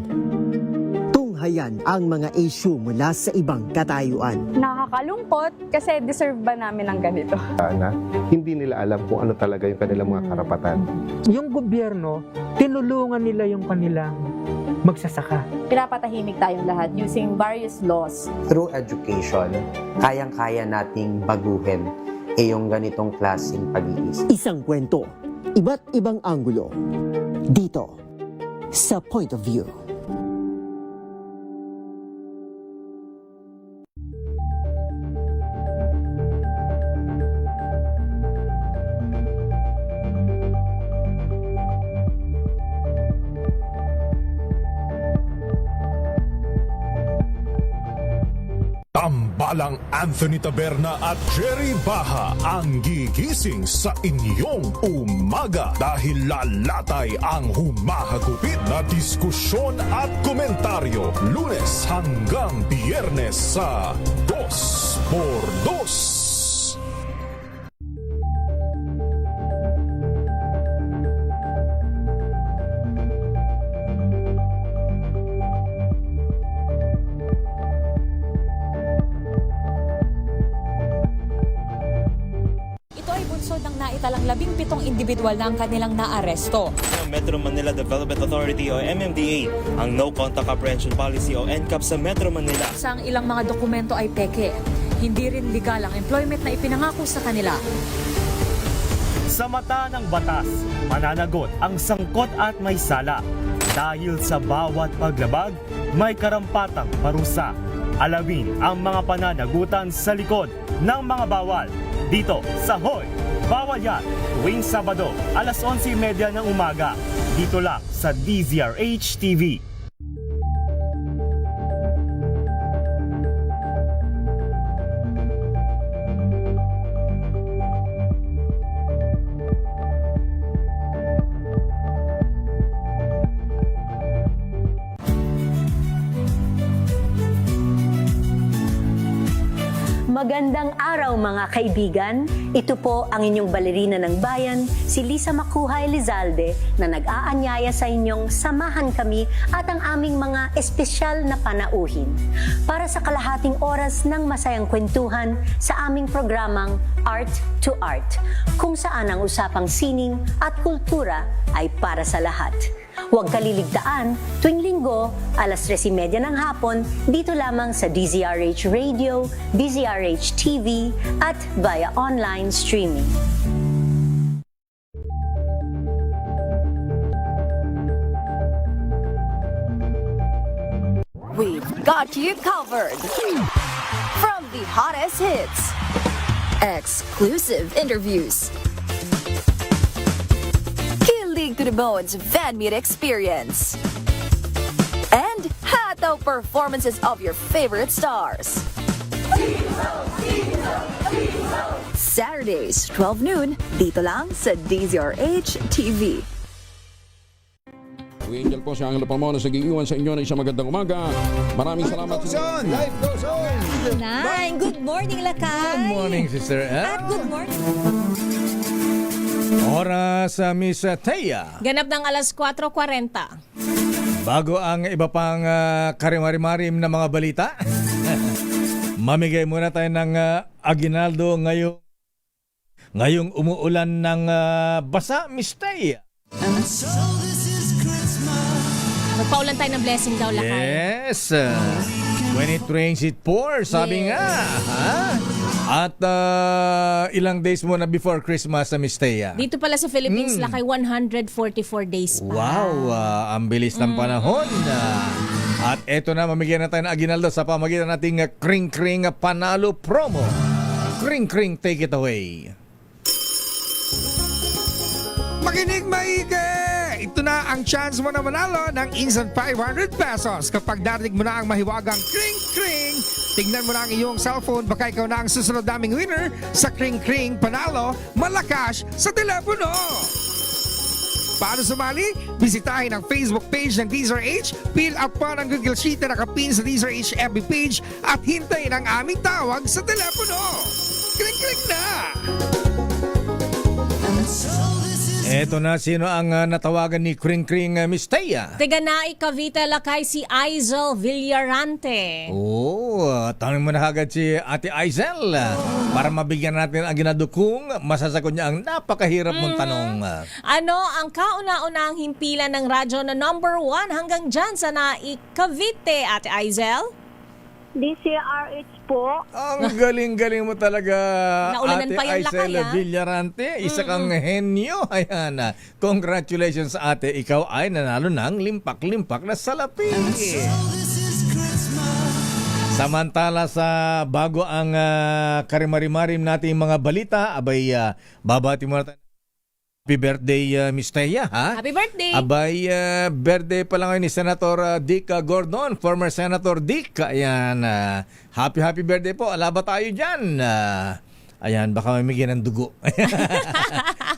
Tunghayan ang mga issue mula sa ibang katayuan. Nakakalungkot kasi deserve ba namin ng ganito? Na hindi nila alam kung ano talaga yung kanilang mga karapatan. Yung gobyerno, tinulungan nila yung kanilang magsasaka. Pinapatahimik tayong lahat using various laws. Through education, kayang-kaya nating baguhin yung ganitong klaseng pag-iisip. Isang kwento, iba't ibang anggulo. Dito, sa Point of View. Samantalang Anthony Taberna at Jerry Baha ang gigising sa inyong umaga dahil lalatay ang humahagupit na diskusyon at komentaryo Lunes hanggang Biyernes sa 2x2. Ng naitalang 17 individual na ang kanilang naaresto. Metro Manila Development Authority o MMDA ang No Contact Apprehension Policy o NCAP sa Metro Manila. Sa ang ilang mga dokumento ay peke. Hindi rin legal ang employment na ipinangako sa kanila. Sa mata ng batas, mananagot ang sangkot at may sala. Dahil sa bawat paglabag, may karampatang parusa. Alamin ang mga pananagutan sa likod ng mga bawal. Dito sa Hoy! Bawal Yan, tuwing Sabado, alas 11:30 ng umaga. Dito lang sa DZRH TV. Magandang araw mga kaibigan. Ito po ang inyong balerina ng bayan, si Lisa Makuhay Lizalde, na nag-aanyaya sa inyong samahan kami at ang aming mga espesyal na panauhin para sa kalahating oras ng masayang kwentuhan sa aming programang Art to Art, kung saan ang usapang sining at kultura ay para sa lahat. Huwag kaliligtaan, tuwing linggo, alas 3:30 ng hapon, dito lamang sa DZRH Radio, DZRH TV, at via online streaming. We've got you covered. From the hottest hits, exclusive interviews, kilig to the bones fan meet experience, and hataw performances of your favorite stars. Saturdays, 12 noon, dito lang sa DZRH TV. Angel po si Angelo Palmona sa gigiwan sa inyo ng isang magandang umaga. Maraming salamat. Life goes on! Nine, good morning, Lakay! Good morning, Sister Ann. At good morning. Oras sa Miss Thea. Ganap ng alas 4:40. Bago ang iba pang karimari-marim na mga balita, mamigay muna tayo ng aginaldo ngayong umuulan ng basa, Miss Thea. Magpaulan tayo ng blessing daw, Lakay. Yes. When it rains, it pours. Sabi nga. Ha? At ilang days muna before Christmas sa Miss Thea. Dito pala sa Philippines, Lakay, 144 days pa. Wow, ang bilis ng panahon. At eto na, mamigyan na tayo ng aginaldo sa pamagitan nating Kring Kring Panalo Promo. Kring Kring, take it away. Makinig maigi! Ito na ang chance mo na manalo ng instant 500 pesos kapag narinig mo na ang mahiwagang Kring Kring. Tignan mo na ang iyong cellphone, baka ikaw na ang susunod naming winner sa Kring Kring Panalo Malakas sa telepono. Paano sumali? Bisitahin ang Facebook page ng DZRH, fill up pa ng Google Sheet na nakapin sa DZRH FB page at hintayin ang aming tawag sa telepono. Kring Kring na! Eto na, sino ang natawagan ni Kring Kring, Miss Thea? Tiganai, Cavite, Lakay, si Aizel Villarante. Tanong mo na agad si Ate Aizel para mabigyan natin ang ginado kung masasagot niya ang napakahirap mong tanong. Ano ang kauna-unang himpilan ng radyo na number 1 hanggang dyan sa Nai, Cavite, Ate Aizel? DZRH po. Ang galing-galing mo talaga, Naulanan Ate pa yung Aizel Lakay, Villarante. Isa kang henyo. Ayan. Congratulations, ate. Ikaw ay nanalo ng limpak-limpak na salapi. Samantala sa bago ang karimari-marim nating mga balita, abay babati muna tayo Happy birthday, Miss Teya, ha? Happy birthday! Abay, birthday pa lang ngayon ni Senator Dick Gordon, former Senator Dick. Ayan, happy birthday po. Alaba tayo dyan. Ayan, baka mamigyan ng dugo.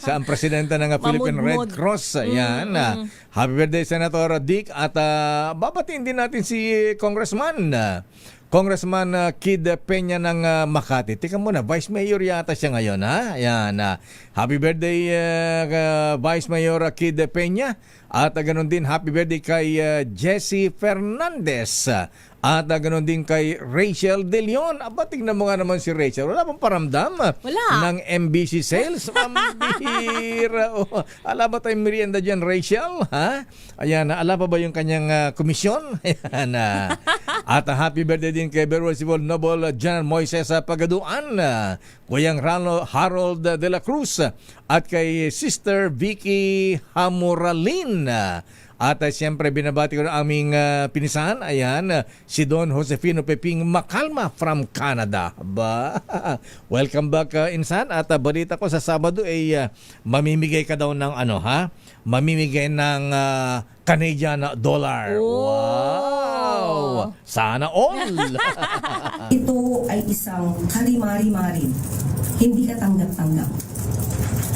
Sa ang presidente ng Philippine Red Cross. Ayan, happy birthday, Senator Dick. At babatiin din natin si Congressman Kid Peña ng Makati. Tika muna, Vice Mayor yata siya ngayon, ha? Ayan, happy birthday, Vice Mayor Kid Peña. At ganoon din, happy birthday kay Jessie Fernandez. At ganoon din kay Rachel De Leon. Aba, tingnan mo nga naman si Rachel. Wala pang paramdam ng MBC sales. Mambihira. Ala ba tayong merienda dyan, Rachel? Ha? Ayan, ala pa ba yung kanyang komisyon? Ayan. At happy birthday din kay Venerable Noble General Moises Pagaduan, Kuyang Harold de la Cruz, at kay Sister Vicky Hamuralin. At siyempre binabati ko ang aming pinisan, ayan, si Don Josefino Peping Macalma from Canada. Welcome back, Insan. At balita ko sa Sabado ay mamimigay ka daw ng mamimigay ng Canadian dollar. Wow! Sana all! Ito ay isang kalimari-mari, hindi katanggap-tanggap,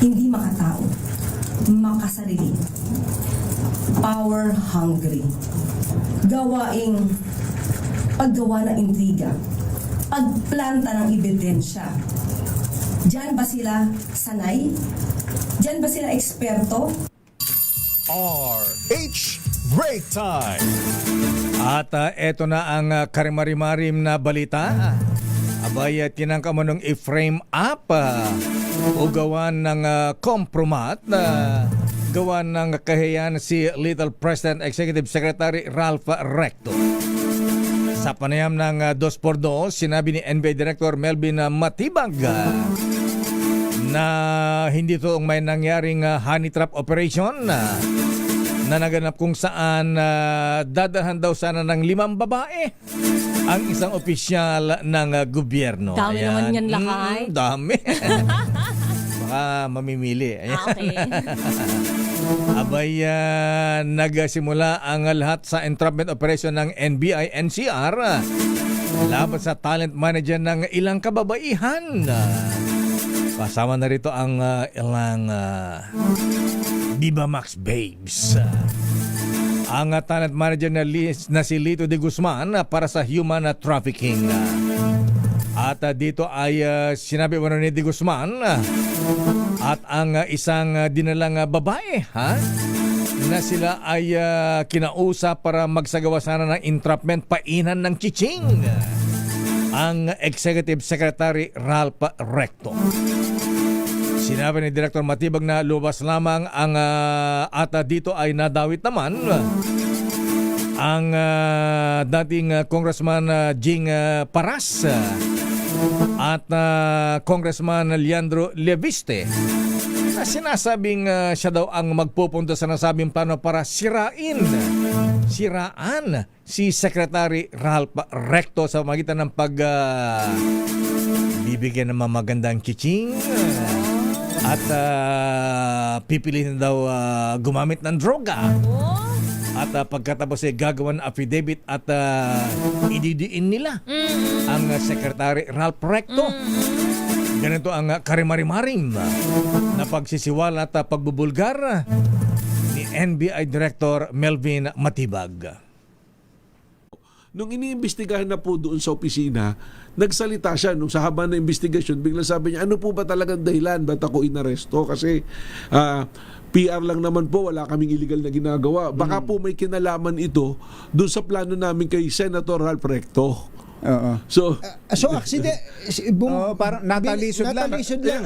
hindi makatao, makasarili, power hungry, paggawa ng intriga, pagplanta ng ebidensya. Diyan ba sila sanay? Diyan ba sila eksperto? RH Break Time. At eto na ang karimari-marim na balita. Abay, tinangka mo nung i-frame up o gawan ng kompromat gawan ng kahiyan si Little President Executive Secretary Ralph Recto. Sa panayam ng 2x2, sinabi ni NBI Director Melvin Matibag na hindi ito may nangyaring honey trap operation na naganap kung saan dadalhan daw sana ng 5 babae ang isang opisyal ng gobyerno. Dami naman yan, Lakay. Dami. Baka mamimili. Okay. Abay, nagsimula ang lahat sa entrapment operation ng NBI NCR laban sa talent manager ng ilang kababaihan. Kasama na rito ang ilang Viva Max Babes. Ang talent manager na si Lito de Guzman para sa human trafficking. At dito ay sinabi mo ni de Guzman at ang isang dinalang babae na sila ay kinausap para magsagawa sana ng entrapment painan ng chiching ang Executive Secretary Ralph Recto. Sinabi ni Director Matibag na lubas lamang ang at dito ay nadawit naman ang dating Congressman Jing Paras at Congressman Leandro Leviste na sinasabing siya daw ang magpupunta sa nasabing plano para siraan si Secretary Ralph Recto sa magitan ng bibigyan ng magandang chiching at pipiliin daw gumamit ng droga. At pagkatapos ay gagawan affidavit at ididiin nila ang Secretary Ralph Recto. Ganito ang karimari-maring na pagsisiwala at pagbubulgar ni NBI Director Melvin Matibag. Nung iniimbestigahan na po doon sa opisina, nagsalita siya nung sa haba ng investigasyon, biglang sabi niya, ano po ba talagang dahilan? Ba't ako inaresto? Kasi PR lang naman po, wala kaming illegal na ginagawa. Baka po may kinalaman ito doon sa plano namin kay Senator Ralph Recto. So accident, parang natalisod lang.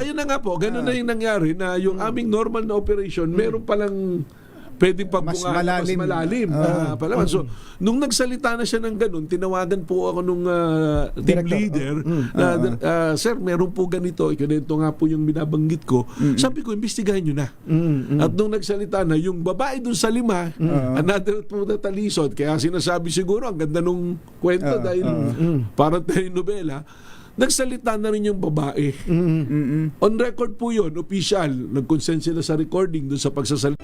Ayun na nga po, ganun na yung nangyari na yung aming normal na operation, meron palang pwedeng pagbunga mas malalim. So, nung nagsalita na siya ng ganun, tinawagan po ako nung team leader na, sir, meron po ganito. Ganito nga po yung binabanggit ko. Sabi ko, imbestigahan nyo na. At nung nagsalita na, yung babae dun sa 5, another po na talisod. Kaya sinasabi siguro, ang ganda nung kwento dahil parang telenovela. nagsalita na rin yung babae. On record po yun, official. Nag-consent sila sa recording doon sa pagsasalita.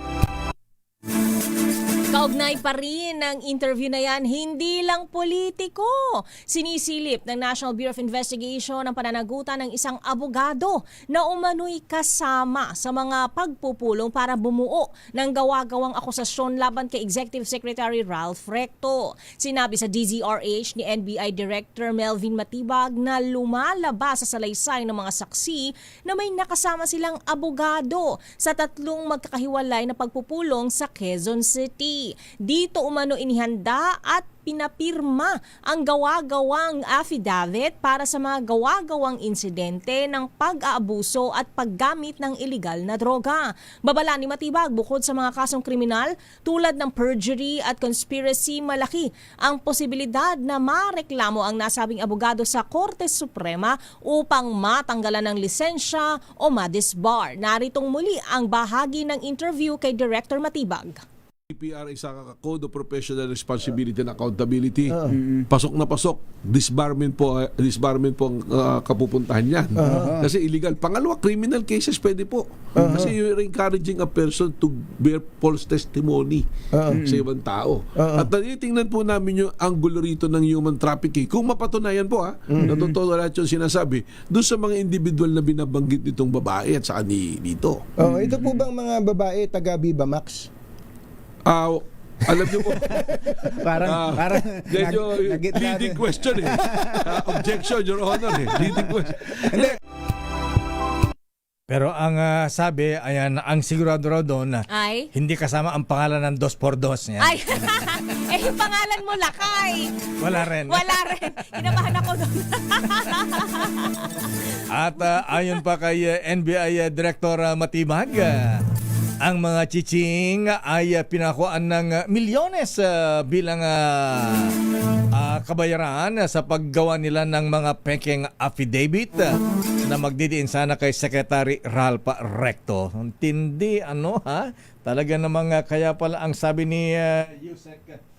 Kaugnay pa rin ng interview na yan, hindi lang politiko. Sinisilip ng National Bureau of Investigation ang pananagutan ng isang abogado na umano'y kasama sa mga pagpupulong para bumuo ng gawa-gawang akusasyon laban kay Executive Secretary Ralph Recto. Sinabi sa DZRH ni NBI Director Melvin Matibag na lumalabas sa salaysay ng mga saksi na may nakasama silang abogado sa 3 magkakahiwalay na pagpupulong sa Quezon City. Dito umano inihanda at pinapirma ang gawa-gawang affidavit para sa mga gawa-gawang insidente ng pag-aabuso at paggamit ng iligal na droga. Babala ni Matibag, bukod sa mga kasong kriminal tulad ng perjury at conspiracy, malaki ang posibilidad na mareklamo ang nasabing abogado sa Korte Suprema upang matanggalan ng lisensya o ma-disbar. Naritong muli ang bahagi ng interview kay Director Matibag. CPR isa ka Code of Professional Responsibility and Accountability. Pasok na pasok. Disbarment po ang kapupuntahan niyan. Kasi illegal. Pangalawa, criminal cases pwede po. Kasi you're encouraging a person to bear false testimony sa ibang tao. At tinitingnan po namin yung angulo rito ng human trafficking. Kung mapatunayan po na totoo lahat yung sinasabi, doon sa mga individual na binabanggit nitong babae at saka dito. Ito po bang mga babae taga Viva Max? Alam niyo po, parang medyo leading question objection, Your Honor leading question. Pero ang sabi, ayan, ang sigurado raw doon, ay? Hindi kasama ang pangalan ng 2x2 niya. Ay, yung pangalan mo, Lakay. Wala rin. Inabahan ako doon. At ayon pa kay NBI Director Matibag, ang mga chiching ay pinakuan ng milyones bilang kabayaran sa paggawa nila ng mga pekeng affidavit na magdidiin sana kay Secretary Ralph Recto. Tindi, talaga namang kaya pala ang sabi ni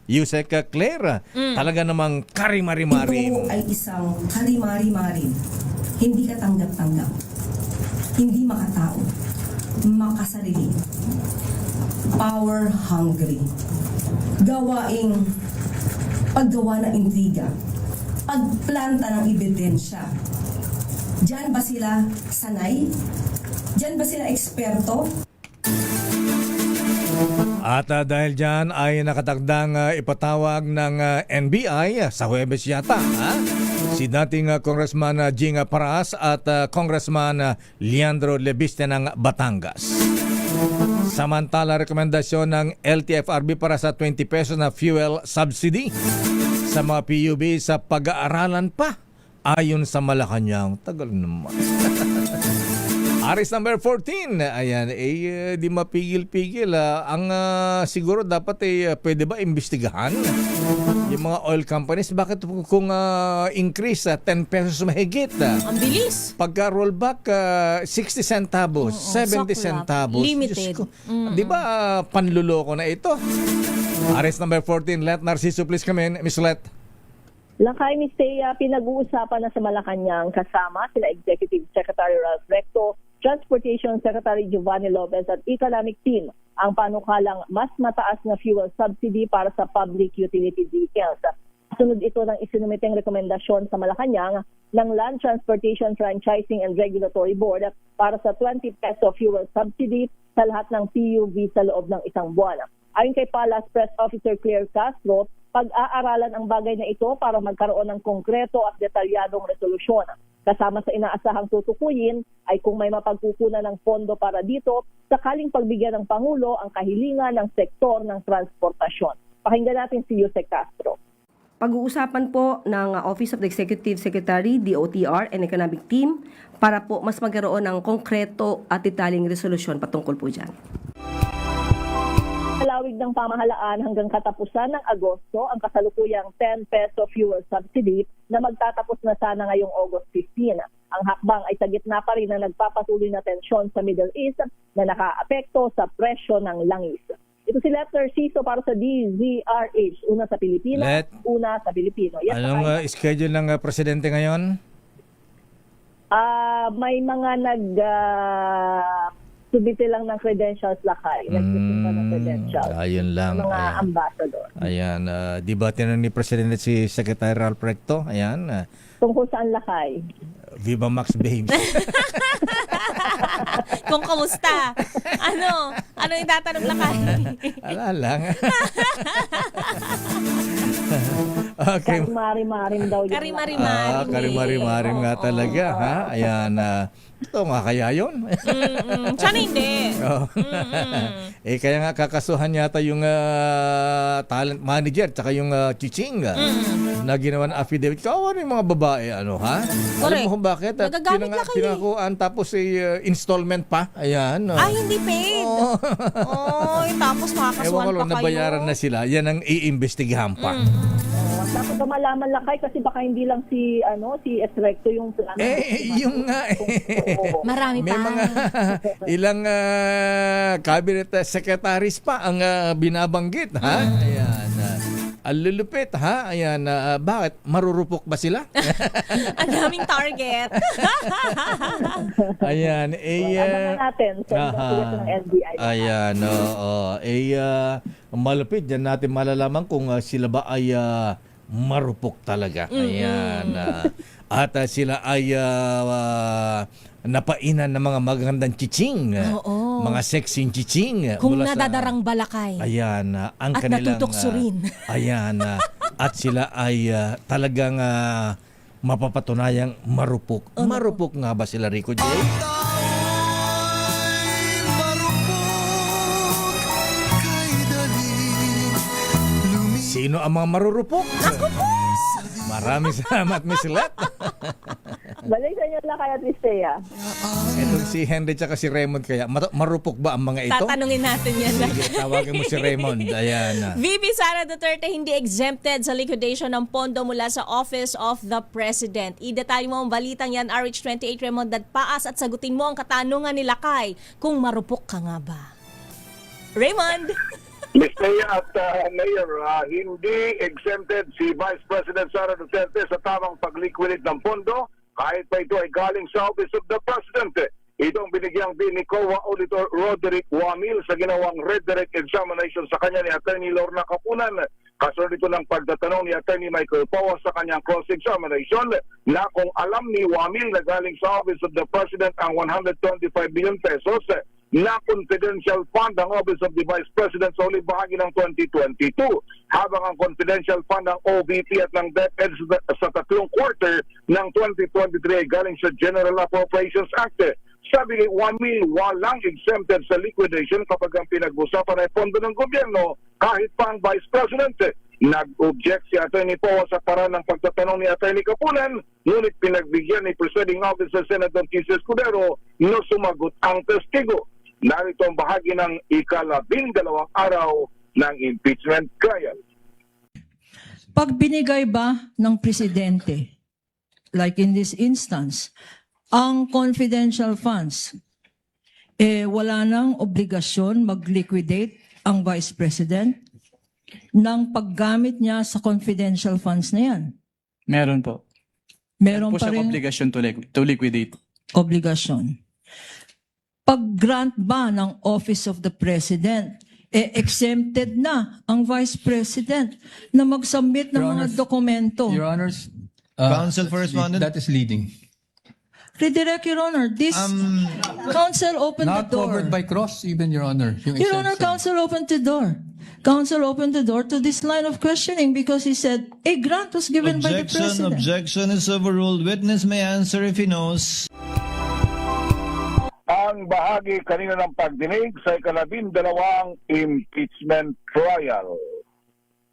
Yusek Claire, talaga namang karimari-marim. Ito ay isang karimari-marim. Hindi katanggap-tanggap. Hindi makatao. Makasarili, power hungry, paggawa ng intriga, pagplanta ng ebidensya. Diyan ba sila sanay? Diyan ba sila eksperto? At dahil dyan ay nakatagdang ipatawag ng NBI sa Huwebes yata, si dating Congressman Jing Paras at Congressman Leandro Lebiste ng Batangas. Samantala, rekomendasyon ng LTFRB para sa 20 pesos na fuel subsidy sa mga PUB sa pag-aaralan pa ayon sa Malacanang. Tagal naman. Aris number 14. Ayan, di mapigil-pigil. Ang siguro dapat pwede ba imbestigahan yung mga oil companies? Bakit kung increase 10 pesos mahigit? Ang bilis. Pagka rollback 60 centavos, 70 centavos. Limited. Di ba panluloko na ito? Aris number 14. Let Narciso please come in. Miss Let. Lakay, Ms. Thea, pinag-uusapan na sa Malacanang kasama sila Executive Secretary Ralph Recto, Transportation Secretary Giovanni Lopez at Economic Team ang panukalang mas mataas na fuel subsidy para sa public utility vehicles. Sunod ito ng isinumiteng rekomendasyon sa Malacanang ng Land Transportation Franchising and Regulatory Board para sa 20 peso fuel subsidy sa lahat ng PUV sa loob ng isang buwan. Ayon kay Palace Press Officer Claire Castro, pag-aaralan ang bagay na ito para magkaroon ng konkreto at detalyadong resolusyon. Kasama sa inaasahang tutukuyin ay kung may mapagkukunan ng pondo para dito, sakaling pagbigyan ng Pangulo ang kahilingan ng sektor ng transportasyon. Pakinggan natin si Yusek Castro. Pag-uusapan po ng Office of the Executive Secretary, DOTR, and Economic Team para po mas magkaroon ng konkreto at detaling resolusyon patungkol po dyan. Palawig ng pamahalaan hanggang katapusan ng Agosto ang kasalukuyang 10 peso fuel subsidy na magtatapos na sana ngayong August 15. Ang hakbang ay sa gitna pa rin na nagpapatuloy na tensyon sa Middle East na nakaapekto sa presyo ng langis. Ito si Let Narciso para sa DZRH. Una sa Pilipinas, una sa Pilipino. Yes, anong schedule ng presidente ngayon? May mga subite lang ng credentials lakay. Nagsisimba ng credentials. Ayun lang. Mga Ayan. ambassador. Ayan, di ba tinanong ni Presidente si Secretary Ralph Recto? Ayan, Tungkol saan lakay? Viva Max Babes. Kung kamusta? Ano yung tatanong lakay? Ala lang. Okay. Karimari-marim daw yun. Karimari-marim. Karimari-marim nga talaga, ha? Ayan, ito nga kaya yun. Sana hindi. Kaya nga kakasuhan yata yung talent manager tsaka yung chiching na ginawa ng affidavit. Kawan yung mga babae, ano, ha? Alam mo kung bakit? Nagagamit na kayo. Pinakuan tapos installment pa. Ayan. Hindi paid. Tapos makakasuhan Ewan ko pa lang, kayo. nabayaran na sila. Yan ang iimbestigahan pa. Dapat malaman lakay kasi baka hindi lang si Esrecto yung plano. Yung nga Marami may pa. mga ilang cabinet secretaries pa ang binabanggit, ha? Ayan. Ang lulupit, ha? Ayan. Bakit? Marurupok ba sila? Ang daming target. Ayan. natin sa ng NBI. Ayan. Malupit. Diyan natin malalaman kung sila ba ay marupok talaga. Ayan. At sila ay napainan ng mga magandang chiching. Oo. Mga sexy chiching. Kung mula sa- nadadarang balakay. Ayan, ang At kanilang natutoksurin. ayan, at sila ay talagang mapapatunayang marupok. Marupok nga ba sila, Rico J? Sino ang mga marurupok? Maraming salamat, Miss Let. Balik sa inyo lakay at Listea. Itong si Henry tsaka si Raymond kaya, marupok ba ang mga ito? Tatanungin natin yan. Sige, tawagin mo si Raymond. Ayan. VP Sara Duterte hindi exempted sa liquidation ng pondo mula sa Office of the President. I-detalye mo ang balitang yan, RH28 Raymond Dadpaas, at sagutin mo ang katanungan ni Lakay kung marupok ka nga ba. Raymond! Mr. at Mayor, hindi exempted si Vice President Sara Duterte sa tamang pag-liquidate ng pondo kahit pa ito ay galing sa Office of the President. Itong binigyang din ni COA Auditor Roderick Wamil sa ginawang redirect examination sa kanya ni Attorney Lorna Capunan. Kasunod ito ng pagtatanong ni Attorney Michael Pawas sa kanyang cross-examination na kung alam ni Wamil na galing sa Office of the President ang 125 billion pesos na confidential fund ng Office of the Vice President sa huling bahagi ng 2022, habang ang confidential fund ng OVP at ng DepEd sa tatlong quarter ng 2023 ay galing sa General Appropriations Act. Sabi ni Wamil, walang exempted sa liquidation kapag ang pinag-usapan ay pondo ng gobyerno kahit pa ang Vice President. Nag-object si Atty. Powa sa paraan ng pagtatanong ni Atty. Capunan, ngunit pinagbigyan ni Presiding Officer Senator Kis Escudero na sumagot ang testigo. Narito ang bahagi ng ika-12 araw ng impeachment trial. Pag binigay ba ng presidente, like in this instance, ang confidential funds, wala nang obligasyon mag-liquidate ang vice president ng paggamit niya sa confidential funds na yan? Meron po. Meron po pa siyang rin obligation to liquidate. obligasyon. Pag-grant ba ng Office of the President, exempted na ang Vice President na mag-submit ng mga dokumento? Your Honors, Counsel for Respondent. that is leading. Redirect, Your Honor. This counsel opened the Not door. covered by cross, even, Your Honor. Yung Your Honor, exemption. counsel opened the door. Counsel opened the door to this line of questioning because he said a grant was given by the President. Objection is overruled. Witness may answer if he knows. Ang bahagi kanina ng pagdinig sa ika-12 impeachment trial.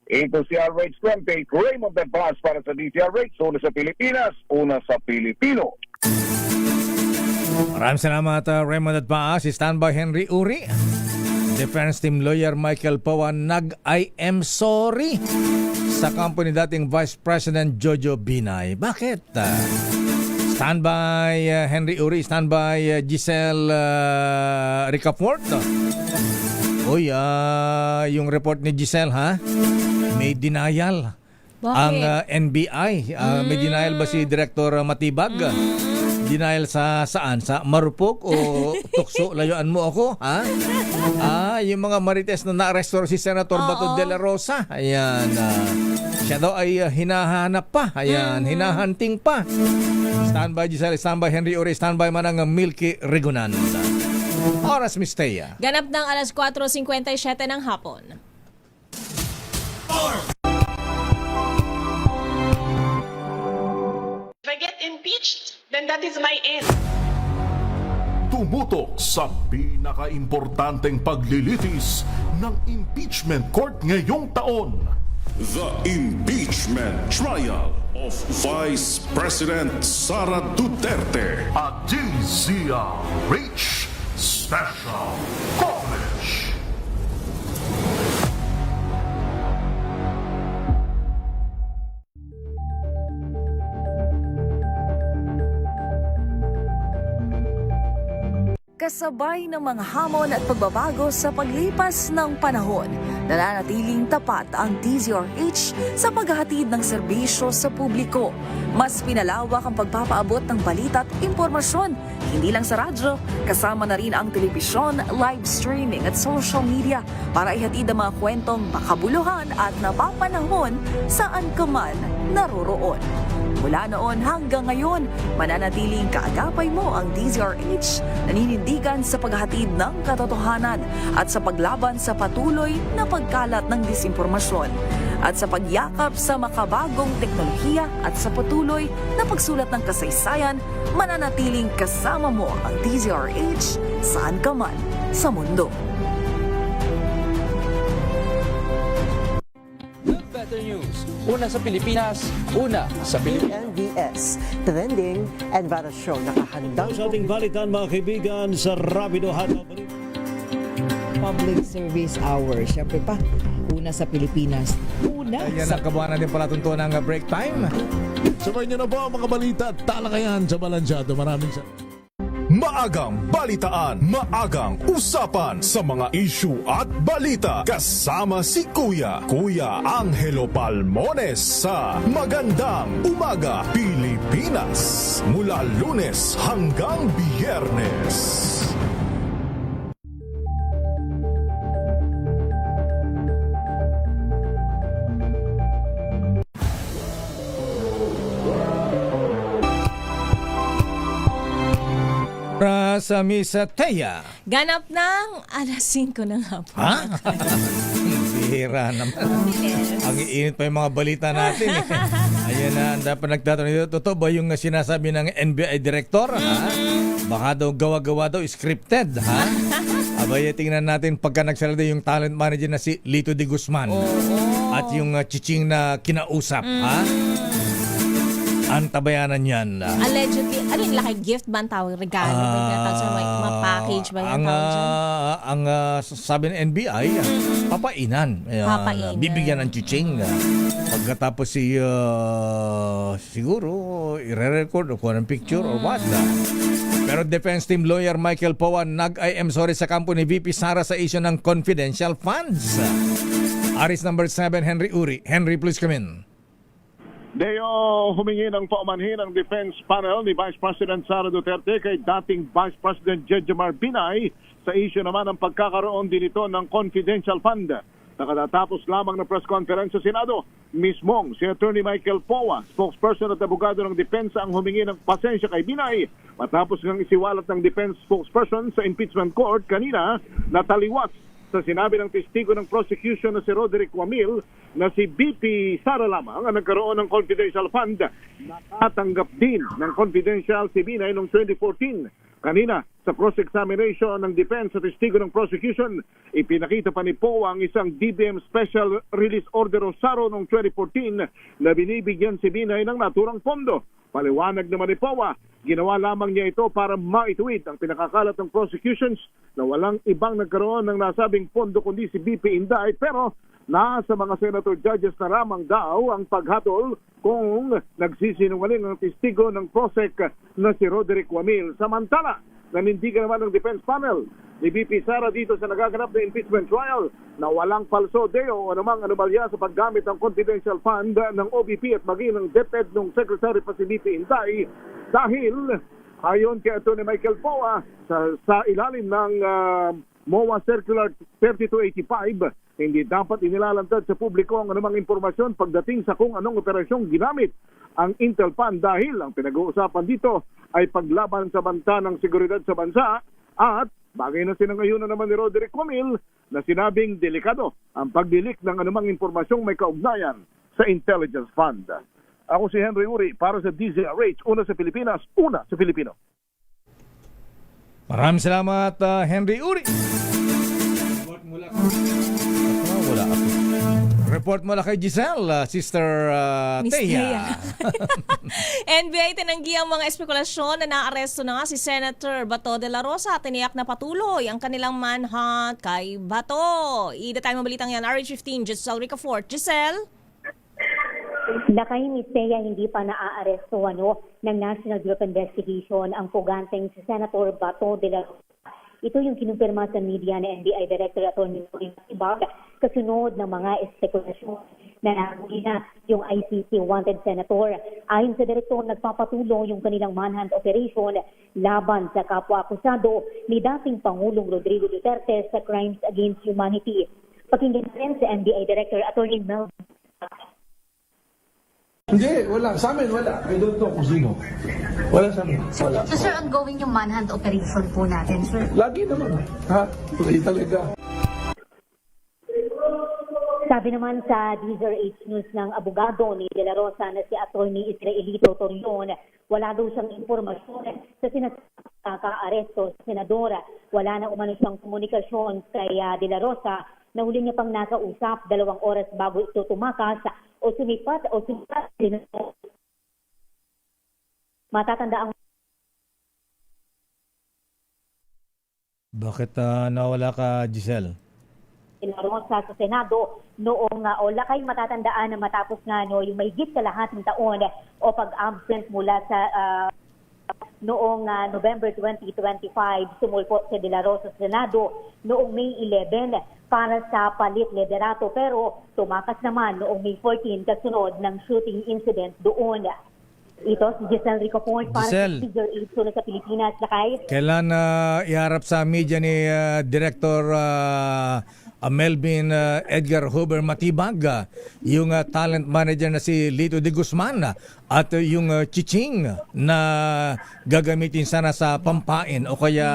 Ito si RH28 Raymond Dadpaas para sa DTRH, una sa Pilipinas, una sa Pilipino. Maraming salamat, Raymond Dadpaas. Standby Henry Uri. Defense Team Lawyer Michael Pawan nag-I am sorry sa kampo ni dating Vice President Jojo Binay. Bakit? Standby Henry Uri, standby Giselle Ricafort. Uy, yung report ni Giselle, ha? May denial. Bakit? Ang NBI. May denial ba si Director Matibag? Denial sa saan? Sa marupok o tukso? Layuan mo ako, ha? Yung mga marites na na-arresto si Senator Bato de la Rosa. Ayan. Siya daw ay hinahanap pa. Ayan, hinahunting pa. Standby Giselle, standby Henry Uri, standby man ang Milky Regunan. Oras, Miss Thea. Ganap ng alas 4:57 ng hapon. If I get impeached, then that is my end. Tumutok sa pinaka-importanteng paglilitis ng impeachment court ngayong taon. The impeachment trial of Vice President Sara Duterte. A DZRH special coverage. Kasabay ng mga hamon at pagbabago sa paglipas ng panahon, nananatiling tapat ang DZRH sa paghahatid ng serbisyo sa publiko. Mas pinalawak ang pagpapaabot ng balita at impormasyon, hindi lang sa radyo, kasama na rin ang telebisyon, live streaming at social media para ihatid ang mga kwentong makabuluhan at napapanahon saan ka man naroroon. Mula noon hanggang ngayon, mananatiling kaagapay mo ang DZRH, naninindigan sa paghahatid ng katotohanan at sa paglaban sa patuloy na pagkalat ng disinformasyon at sa pagyakap sa makabagong teknolohiya at sa patuloy na pagsulat ng kasaysayan, mananatiling kasama mo ang DZRH saan ka man sa mundo. Better news. Una sa Pilipinas, una sa Pilipinas. NBS, Trending and Vara Show. Nakahandang sa ating balitan mga kaibigan sa Rapido Hataw. Public Service Hour. Siyempre pa, una sa Pilipinas. Una Ayan ang kabuhanan din pala tuntunan ng break time. Sabay niyo na po ang mga balita at talakayan sa Balansyado. Maraming salamat. Maagang balitaan, maagang usapan sa mga issue at balita. Kasama si Kuya Angelo Palmones sa Magandang Umaga Pilipinas. Mula Lunes hanggang Biyernes. Sa Miss Thea. Ganap ng alas 5 ng hapon. Ha? Bihira naman. Ang iinit pa yung mga balita natin. Ayan na, dapat nagtatanong dito. Totoo ba yung sinasabi ng NBI Director? Ha? Baka daw gawa-gawa daw, scripted. Ha? Abay, tingnan natin pagka nagsalita yung talent manager na si Lito de Guzman. At yung chiching na kinausap. Ha? Ang tabayanan yan. Allegedly, ano yung laki gift ba ang tawag? Regalo? Ma-package ba yung tawag dyan? Ang sabi ng NBI, papainan. Papainan. Bibigyan ng chiching. Pagkatapos siguro, i-record o kuha ng picture or what. Pero defense team lawyer Michael Powan nag-I am sorry sa kampo ni VP Sara sa issue ng confidential funds. Aris number 7, Henry Uri. Henry, please come in. Deo humingi ng paumanhin ang defense panel ni Vice President Sara Duterte kay dating Vice President Jejomar Binay sa issue naman ng pagkakaroon din ito ng confidential fund. Nakatatapos lamang ng press conference sa Senado, mismong si Attorney Michael Powa, spokesperson at abogado ng depensa ang humingi ng pasensya kay Binay matapos ngang isiwalat ng defense spokesperson sa impeachment court kanina na taliwas sa sinabi ng testigo ng prosecution na si Roderick Wamil na si BP Sara lamang ang nagkaroon ng confidential fund. Nakatanggap din ng confidential si Binay noong 2014. Kanina, sa cross-examination ng defense sa testigo ng prosecution, ipinakita pa ni Powa ang isang DBM Special Release Order o SARO noong 2014 na binibigyan si Binay ng naturang pondo. Paliwanag naman ni Powa, ginawa lamang niya ito para maituwid ang pinakakalat ng prosecutions na walang ibang nagkaroon ng nasabing pondo kundi si BP Inday, pero nasa mga senator judges na ramang daw ang paghatol kung nagsisinungaling ang testigo ng prosec na si Roderick Wamil. Samantala, nanindigan naman ng defense panel ni BP Sara dito sa nagaganap na impeachment trial na walang palso deo o anumang anomalya sa paggamit ng confidential fund ng OVP at maging ng DepEd ng Secretary pa si BP Inday dahil Ayon kay Atty. Michael Poa, sa ilalim ng MOA Circular 3285, hindi dapat inilalantad sa publiko ang anumang impormasyon pagdating sa kung anong operasyong ginamit ang Intel Fund dahil ang pinag-uusapan dito ay paglaban sa banta ng seguridad sa bansa at bagay na sinangayunan naman ni Roderick Comil na sinabing delikado ang pagdilik ng anumang impormasyong may kaugnayan sa Intelligence Fund. Ako si Henry Uri para sa DZRH, una sa Pilipinas, una sa Pilipino. Maraming salamat, Henry Uri. Wala ako. Report mo kay Giselle, Sister Miss Teya. NBI tinanggi ang mga espekulasyon na naaresto na nga si Senator Bato de la Rosa. Tiniyak na patuloy ang kanilang manhunt kay Bato. Ida tayo mabalitang yan, RH15, Giselle Ricafort. Giselle? Lakay Miss Teya, hindi pa naaaresto ng National Bureau of Investigation ang puganteng si Senator Bato de la Rosa. Ito yung kinumpirma sa media ni NBI Director Atty. Matibag kasunod ng mga espekulasyon na nahuli na yung ICC wanted senator. Ayon sa direktor, nagpapatuloy yung kanilang manhunt operation laban sa kapwa-akusado ni dating Pangulong Rodrigo Duterte sa crimes against humanity. Pakinggan rin sa NBI Director Atty. Melvin. Hindi, wala. Sa amin, wala. I don't know kung sino. Wala sa amin. Wala. So sir, ongoing yung manhunt operation po natin, sir? Lagi naman. Ha? Lagi talaga. Sabi naman sa DZRH News ng abogado ni De La Rosa na si Atty. Israelito Torion, wala daw siyang informasyon sa sinasaka-aresto sa senadora. Wala na umano siyang komunikasyon kay De La Rosa na huli niya pang nakausap 2 oras bago ito tumakas o sumipat matatanda ang Bakit nawala ka, Giselle? De La Rosa sa Senado noong lakay matatandaan na matapos nga yung mahigit kalahating taon o pag-absent mula sa noong November 2025 sumulpot si De La Rosa sa Senado noong May 11 para sa palit liderato pero tumakas naman noong May 14 kasunod ng shooting incident doon. Ito si Giselle Ricafort para sa DZRH sa Pilipinas. Lakay. Kailan iharap sa media ni Director Melvin Edgar Huber Matibag yung talent manager na si Lito de Guzman at yung chiching na gagamitin sana sa pampain o kaya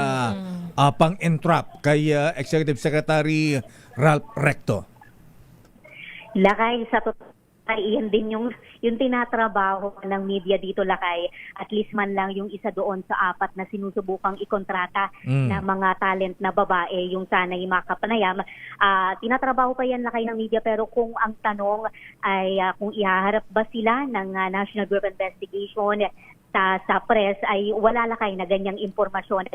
pang-entrap kay Executive Secretary Ralph Recto? Lakay, sa totoo ay iyan din yung tinatrabaho ng media dito, Lakay. At least man lang yung isa doon sa 4 na sinusubukang ikontrata na mga talent na babae, yung sana'y makapanayam. Tinatrabaho pa yan, Lakay, ng media, pero kung ang tanong ay kung ihaharap ba sila ng National Bureau of Investigation sa press, ay wala, Lakay, na ganyang impormasyon.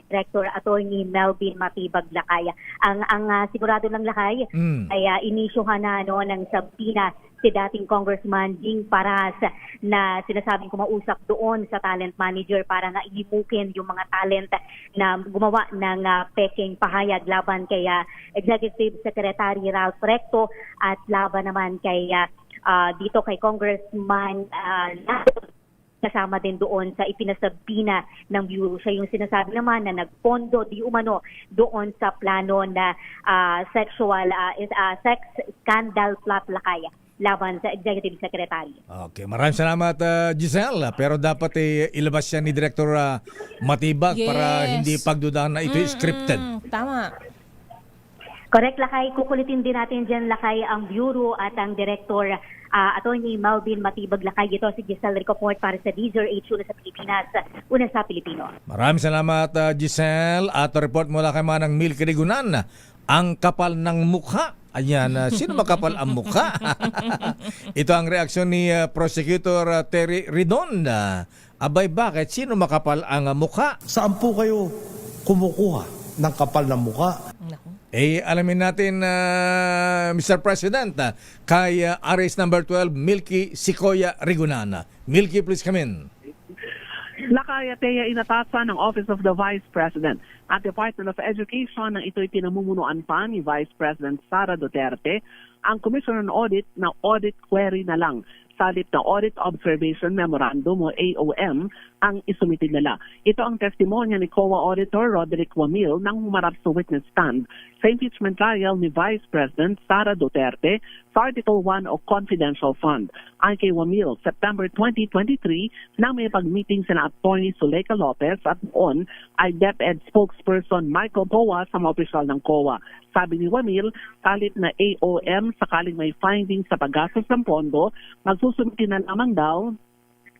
Director Atty. Melvin Matibag, Lakay. Ang sigurado ng Lakay ay inisyuhan na ng sabina si dating Congressman Jing Paras na sinasabing kumausap doon sa talent manager para nga ihimukin yung mga talent na gumawa ng peking pahayag laban kay Executive Secretary Ralph Recto at laban naman kay dito kay Congressman kasama din doon sa ipinasabina ng Bureau. Siya yung sinasabi naman na nagpondo di umano doon sa plano na sex scandal plot, Lakay, laban sa Executive Secretary. Okay, maraming salamat, Giselle. Pero dapat ilabas yan ni Director Matibag para hindi pagdudahan na ito scripted. Tama. Correct, Lakay. Kukulitin din natin dyan, Lakay, ang Bureau at ang Director Atty. Melvin Matibag, Lakay. Ito si Giselle Ricafort para sa DZRH, una sa Pilipinas, una sa Pilipino. Maraming salamat, Giselle. At report mula kay Manang Milky Rigunan, ang kapal ng mukha. Ayan, sino makapal ang mukha? Ito ang reaksyon ni Prosecutor Terry Redonda. Abay, bakit? Sino makapal ang mukha? Saan po kayo kumukuha ng kapal ng mukha? Alamin natin, Mr. President, kay RS number 12, Milky Sikoya Rigunana. Milky, please come in. Lakay, Teya, inatasan ng Office of the Vice President At Department of Education na ito'y pinamumunuan pa ni Vice President Sara Duterte, ang Commission on Audit na audit query na lang sa halip na Audit Observation Memorandum o AOM ang isumitid nila. Ito ang testimonya ni COA Auditor Roderick Wamil nang humarap sa witness stand sa impeachment trial ni Vice President Sara Duterte sa Article 1 o Confidential Fund. Ayon kay Wamil, September 2023 nang may pag-meeting sina Attorney Zuleika Lopez at noon ay DepEd spokesperson Michael Powa sa mga opisyal ng COA. Sabi ni Wamil, kalit na AOM sakaling may findings sa paggastos ng pondo, magsusumitin na lamang daw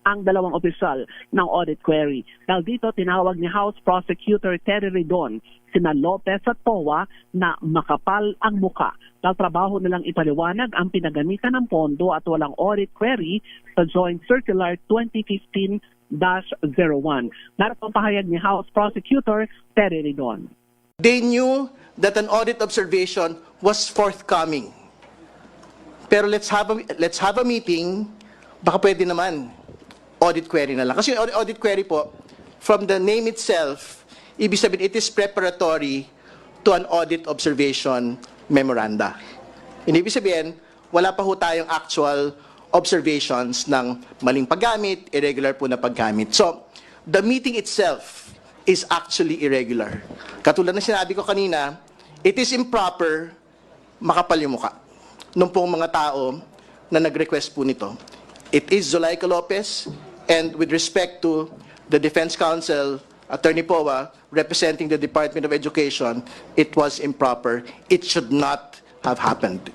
ang dalawang opisyal ng audit query. Dahil dito, tinawag ni House Prosecutor Terry Ridon sina Lopez at Powa na makapal ang muka. Dahil trabaho nilang ipaliwanag ang pinagamitan ng pondo at walang audit query sa Joint Circular 2015-01. Narito ang pahayag ni House Prosecutor Terry Ridon. They knew that an audit observation was forthcoming. Pero let's have a meeting, baka pwede naman audit query na lang. Kasi audit query po, from the name itself, ibig sabihin it is preparatory to an audit observation memoranda. Ibig sabihin, wala pa ho tayong actual observations ng maling paggamit, irregular po na paggamit. So, the meeting itself is actually irregular. Katulad ng sinabi ko kanina, it is improper makapal yung muka nung pong mga tao na nag-request po nito. It is Zuleika Lopez, and with respect to the Defense Counsel, Attorney Powa, representing the Department of Education, it was improper. It should not have happened.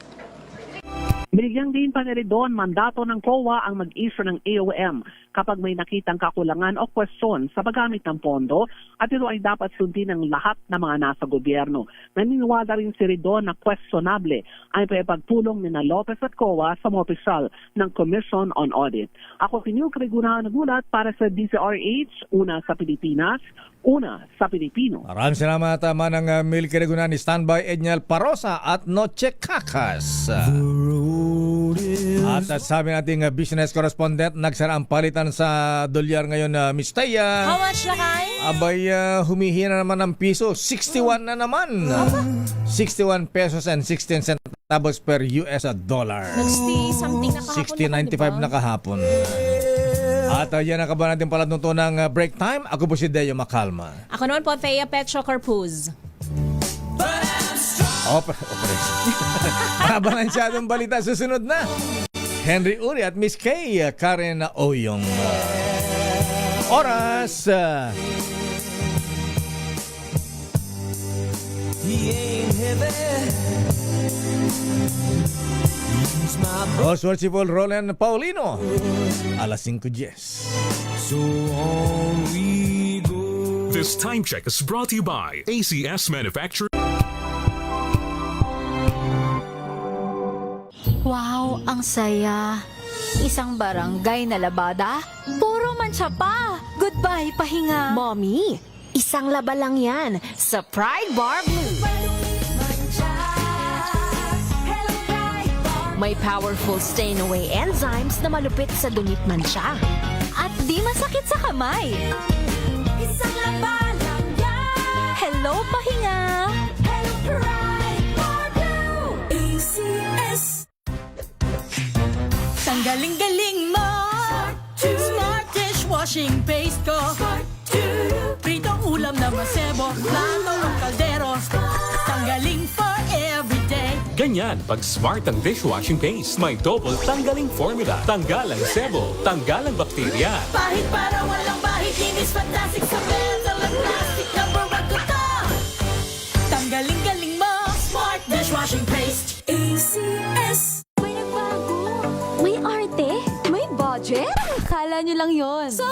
Binigyang din pa ni Ridon mandato ng COA ang mag-issue ng AOM kapag may nakitang kakulangan o kwestiyon sa paggamit ng pondo at ito ay dapat sundin ng lahat ng mga nasa gobyerno. Naniniwala rin si Ridon na questionable ay pagpulong ni na Lopez at COA sa mga opisyal ng Commission on Audit. Ako si New Cregunahan nagulat para sa DZRH, una sa Pilipinas, una sa Pilipino. Maraming salamat Manang Milky Regunan ni Standby Edniel Parosa at Noche Cacas. At sabi nating business correspondent, nagsara ang palitan sa dolyar ngayon na Miss Taya. How much na kay? Abay, humihina naman ng piso. 61 na naman. 61 pesos and 16 centavos per US dollar. Something na kahapon. 60.95 na kahapon. At yan ang kaba natin pala nito ng break time. Ako po si Deo Macalma. Ako naman po, Thea Petro Carpuz. Balansyadong balita susunod na. Henry Uri at Miss Kay Karen Oyong. Oras. Oswald Sipol, Roland Paulino. Alas 5:10. So on we go. This time check is brought to you by ACS Manufacturing. Wow, ang saya. Isang barangay na labada, puro mancha pa. Goodbye, pahinga. Mommy, isang laba lang yan sa Pride Bar Blue. May powerful stain-away enzymes na malupit sa dunit mancha. At di masakit sa kamay. Isang laba lang yan. Hello, pahinga. Hello, Pride Bar Blue. ACS. Tanggaling-galing mo. Smart dishwashing paste ko. Pritong ulam na masebo. Plato ng kaldero. Tanggaling for everyday. Ganyan pag smart ang dishwashing paste. May double tanggaling formula. Tanggal ang sebo, tanggal ang bakterya. Pahit para walang bahit. Linis fantastic sa metal at plastic. Number 1 ko to. Tanggaling-galing mo. Smart dishwashing paste. ACS. May arte? May budget? Akala nyo lang yon. So